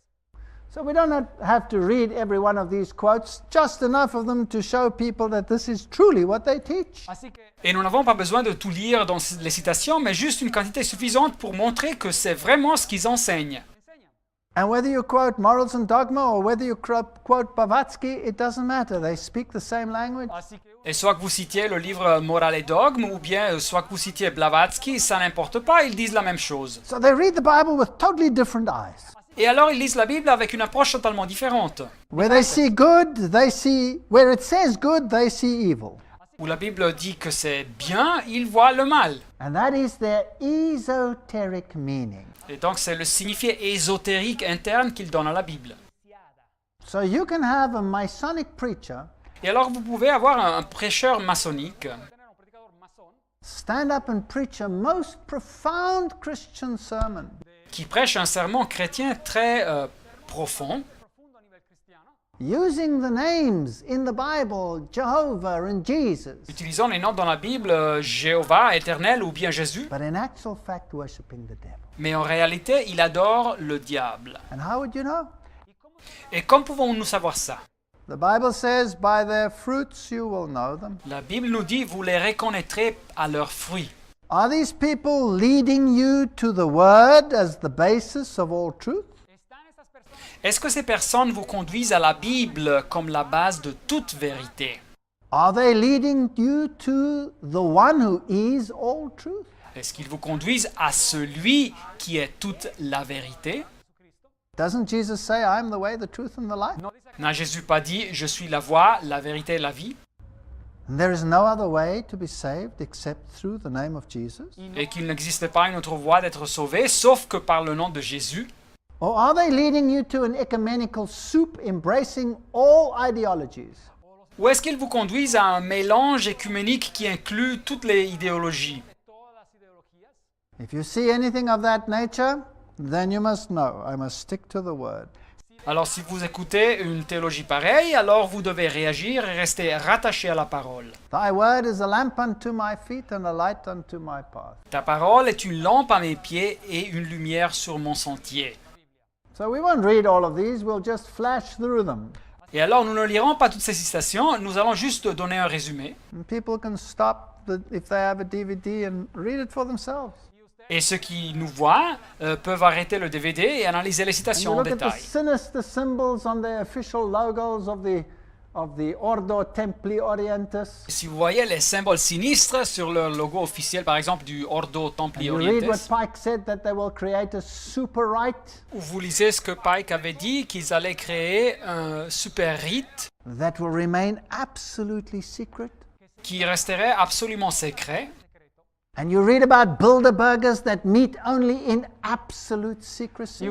So we don't have to read every one of these quotes, just enough of them to show people that this is truly what they teach. Así que Et nous n'avons pas besoin de tout lire dans les citations, mais juste une quantité suffisante pour montrer que c'est vraiment ce qu'ils enseignent. enseñan. And whether you quote Morals and Dogma or whether you quote Blavatsky, it doesn't matter. They speak the same language. Así que Et soit que vous citiez le livre Morale et Dogme, ou bien soit que vous citiez Blavatsky, ça n'importe pas, ils disent la même chose. So they read the Bible with totally different eyes. Et alors ils lisent la Bible avec une approche totalement différente. Where they see good, where it says good, they see evil. Où la Bible dit que c'est bien, ils voient le mal. And that is their esoteric meaning. Et donc c'est le signifié ésotérique interne qu'ils donnent à la Bible. So you can have a Masonic preacher Et alors vous pouvez avoir un prêcheur maçonnique tener un predicador masón stand up and preach a most profound Christian sermon. qui prêche un sermon chrétien très profond. profundo a nivel cristiano. using the names in the Bible, Jehovah and Jesus, Utilisons les noms dans la Bible, Jéhovah, Éternel ou bien Jésus, but in actual fact worshipping the devil. mais en réalité, il adore le diable. And how would you know? Et comment pouvons-nous savoir ça? The Bible says, by their fruits you will know them. La Bible nous dit, vous les reconnaîtrez à leurs fruits. Are these people leading you to the Word as the basis of all truth? Est-ce que ces personnes vous conduisent à la Bible comme la base de toute vérité? Are they leading you to the one who is all truth? Est-ce qu'ils vous conduisent à celui qui est toute la vérité? Doesn't Jesus say, I am the way, the truth, and the life? N'a Jésus pas dit, je suis la voie, la vérité et la vie? And there is no other way to be saved except through the name of Jesus? Et qu'il n'existe pas une autre voie d'être sauvé, sauf que par le nom de Jésus? Or are they leading you to an ecumenical soup embracing all ideologies? Ou est-ce qu'ils vous conduisent à un mélange écuménique qui inclut toutes les idéologies? If you see anything of that nature, then you must know, I must stick to the Word. Alors si vous écoutez une théologie pareille, alors vous devez réagir et rester rattaché à la parole. Thy Word is a lamp unto my feet and a light unto my path. Ta parole est une lampe à mes pieds et une lumière sur mon sentier. So we won't read all of these, we'll just flash through them. Et alors nous ne lirons pas toutes ces citations, nous allons juste donner un résumé. And people can stop if they have a DVD and read it for themselves. Et ceux qui nous voient peuvent arrêter le DVD et analyser les And you citations en look at the détail. sinister symbols on the official logos of the Ordo Templi Orientis. Si vous voyez les symboles sinistres sur le logo officiel, par exemple, du Ordo Templi You read what Orientis, Pike said, that they will create a super rite où vous lisez ce que Pike avait dit, qu'ils allaient créer un super rite that will remain absolutely secret. qui resterait absolument secret. And you read about Bilderbergers that meet only in absolute secrecy.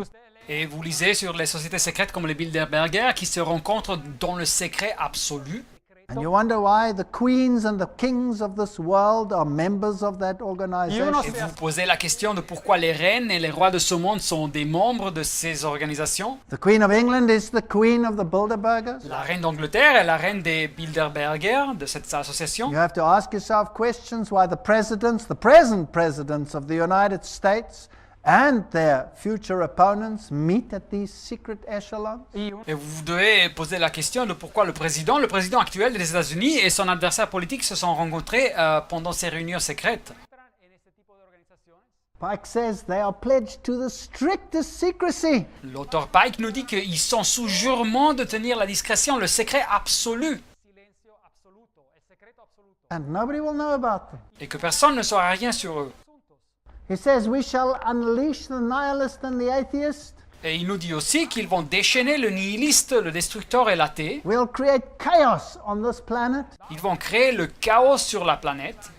Et vous lisez sur les sociétés secrètes comme les Bilderberger qui se rencontrent dans le secret absolu. And you wonder why the queens and the kings of this world are members of that organization. Et vous vous posez la question de pourquoi les reines et les rois de ce monde sont des membres de ces organisations. The Queen of England is the queen of the Bilderbergers. La reine d'Angleterre est la reine des Bilderberger de cette association. You have to ask yourself questions why the present presidents of the United States and their future opponents meet at these secret echelons. Et vous devez poser la question de pourquoi le président actuel des États-Unis et son adversaire politique se sont rencontrés pendant ces réunions secrètes. Pike says they are pledged to the strictest secrecy. L'auteur Pike nous dit qu'ils sont sous jurement de tenir la discrétion, le secret absolu, And nobody will know about them. et que personne ne saura rien sur eux. He says we shall unleash the nihilist and the atheist. Et il nous dit aussi qu'ils vont déchaîner le nihiliste, le destructeur et l'athée. We'll create chaos on this planet. Ils vont créer le chaos sur la planète.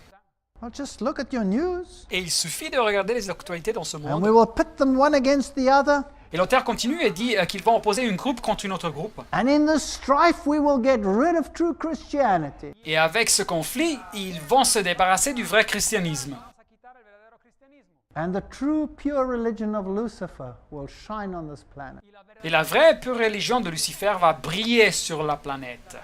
Well, just look at your news. Et il suffit de regarder les actualités dans ce And we monde. will pit them one against the other. Et l'auteur continue et dit qu'ils vont opposer une groupe contre une autre groupe. And in this strife we will get rid of true Christianity. Et avec ce conflit, ils vont se débarrasser du vrai christianisme. And the true pure religion of Lucifer will shine on this planet. Et la vraie pure religion de Lucifer va briller sur la planète.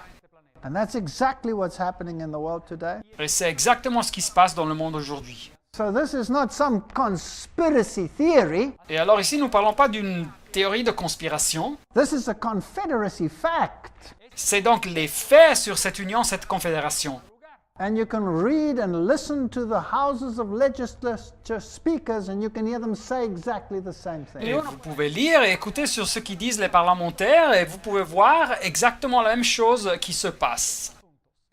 And that's exactly what's happening in the world today. Et c'est exactement ce qui se passe dans le monde aujourd'hui. So this is not some conspiracy theory. Et alors ici, nous ne parlons pas d'une théorie de conspiration. This is a confederacy fact. C'est donc les faits sur cette union, cette confédération. And you can read and listen to the houses of legislature speakers and you can hear them say exactly the same Et thing. vous pouvez lire et écouter sur ce qu'ils disent les parlementaires et vous pouvez voir exactement la même chose qui se passe.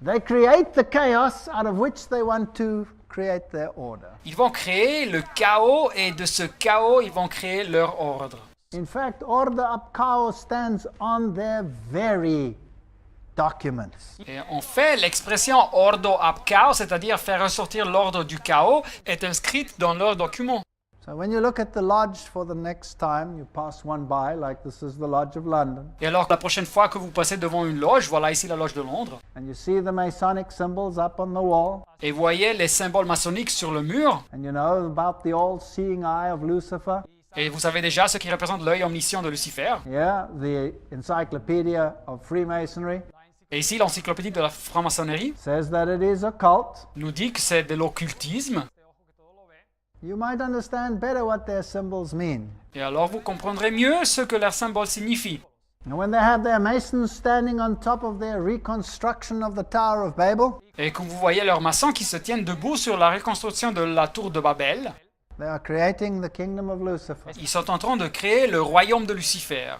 They create the chaos out of which they want to create their order. Ils vont créer le chaos et de ce chaos, ils vont créer leur ordre. In fact, order up chaos stands on their very documents. Et en fait, l'expression ordo ab chaos, c'est-à-dire faire ressortir l'ordre du chaos, est inscrite dans leurs documents. So when you look at the lodge for the next time, you pass one by, like this is the Lodge of London, Et alors, la prochaine fois que vous passez devant une loge, voilà ici la loge de Londres, and you see the Masonic symbols up on the wall, et voyez les symboles maçonniques sur le mur, and you know about the all-seeing eye of Lucifer. Et vous savez déjà ce qui représente l'œil omniscient de Lucifer. Yeah, the Encyclopedia of Freemasonry Et ici, l'encyclopédie de la franc-maçonnerie says that it is occult. nous dit que c'est de l'occultisme. You might understand better what their symbols mean. Et alors vous comprendrez mieux ce que leur symbole signifie. And when they have their masons standing on top of their reconstruction of the Tower of Babel, Et quand vous voyez leurs maçons qui se tiennent debout sur la reconstruction de la tour de Babel, they are creating the kingdom of Lucifer. ils sont en train de créer le royaume de Lucifer.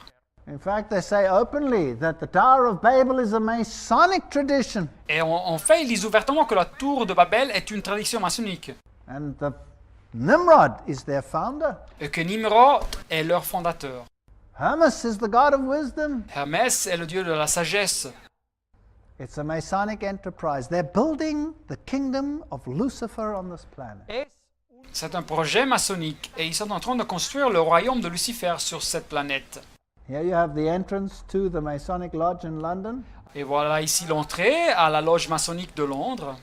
In fact, they say openly that the Tower of Babel is a Masonic tradition. Et en fait, ils disent ouvertement que la tour de Babel est une tradition maçonnique. And the Nimrod is their founder. Et que Nimrod est leur fondateur. Hermes is the god of wisdom. Hermès est le dieu de la sagesse. It's a Masonic enterprise. They're building the kingdom of Lucifer on this planet. C'est un projet maçonnique et ils sont en train de construire le royaume de Lucifer sur cette planète. Here you have the entrance to the Masonic Lodge in London. Et voilà ici l'entrée à la loge maçonnique de Londres.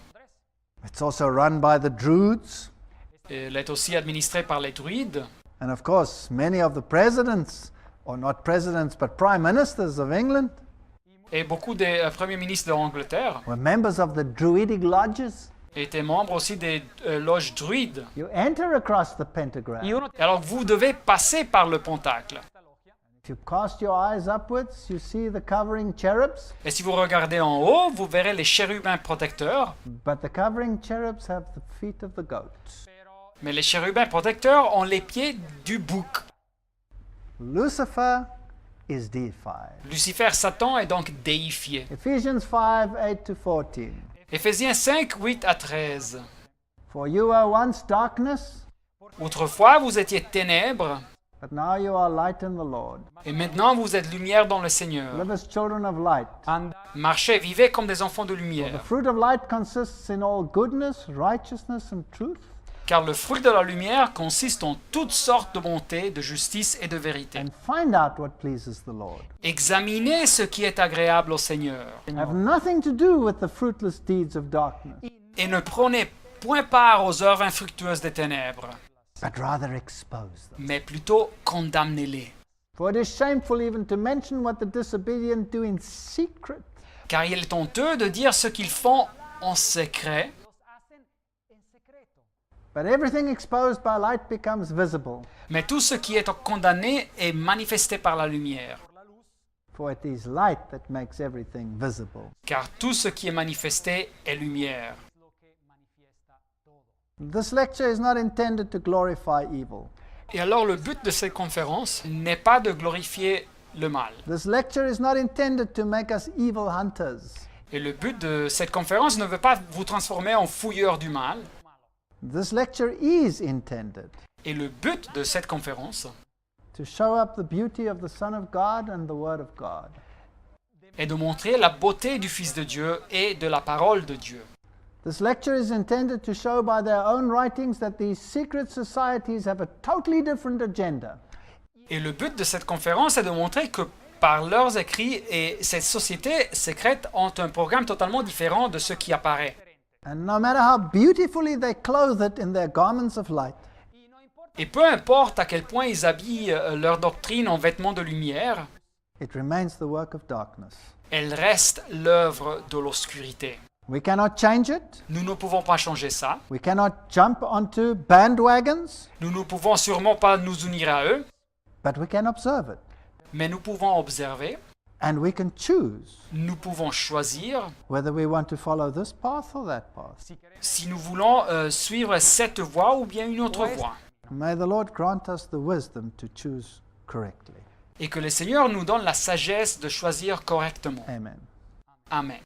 It's also run by the Druids. Elle est aussi administrée par les druides. And of course, many of the presidents, or not presidents, but prime ministers of England, Et beaucoup des premiers ministres de l'Angleterre were members of the Druidic lodges. étaient membres aussi des loges druides. You enter across the pentagram. Et alors vous devez passer par le pentacle. If you cast your eyes upwards, you see the covering cherubs, Et si vous regardez en haut, vous verrez les chérubins protecteurs. but the covering cherubs have the feet of the goats. Mais les chérubins protecteurs ont les pieds du bouc. Lucifer is deified. Lucifer, Satan, est donc déifié. Ephesians 5, 8 to 14. Éphésiens 5, 8 à 13. For you were once darkness, Autrefois, vous étiez ténèbres, but now you are light in the Lord. et maintenant vous êtes lumière dans le Seigneur. Live as children of light. Marchez, vivez comme des enfants de The lumière. fruit of light consists in all goodness, righteousness, and truth. Car le fruit de la lumière consiste en toutes sortes de bonté, de justice et de vérité. And find out what pleases the Lord. Examinez ce qui est agréable au Seigneur. Have nothing to do with the fruitless deeds of darkness, Et ne prenez point part aux œuvres infructueuses des ténèbres, but rather expose them. mais plutôt condamnez-les. For it is shameful even to mention what the disobedient do in secret. Car il est honteux de dire ce qu'ils font en secret, But everything exposed by light becomes visible. mais tout ce qui est condamné est manifesté par la lumière. For it is light that makes everything visible. Car tout ce qui est manifesté est lumière. This lecture is not intended to glorify evil. Et alors le but de cette conférence n'est pas de glorifier le mal. This lecture is not intended to make us evil hunters. Et le but de cette conférence ne veut pas vous transformer en fouilleur du mal. This lecture is intended Et le but de cette conférence to show up the beauty of the Son of God and the Word of God. est de montrer la beauté du Fils de Dieu et de la parole de Dieu. This lecture is intended to show by their own writings that these secret societies have a totally different agenda. Et le but de cette conférence est de montrer que par leurs écrits, et ces sociétés secrètes ont un programme totalement différent de ce qui apparaît. And no matter how beautifully they clothe it in their garments of light, Et peu importe à quel point ils habillent leur doctrine en vêtements de lumière, it remains the work of darkness. elle reste l'œuvre de l'obscurité. We cannot change it. Nous ne pouvons pas changer ça. We cannot jump onto bandwagons, Nous ne pouvons sûrement pas nous unir à eux, but we can observe it. mais nous pouvons observer, And we can choose nous pouvons choisir whether we want to follow this path or that path. si nous voulons suivre cette voie ou bien une autre voie. May the Lord grant us the wisdom to choose correctly. Et que le Seigneur nous donne la sagesse de choisir correctement. Amen. Amen.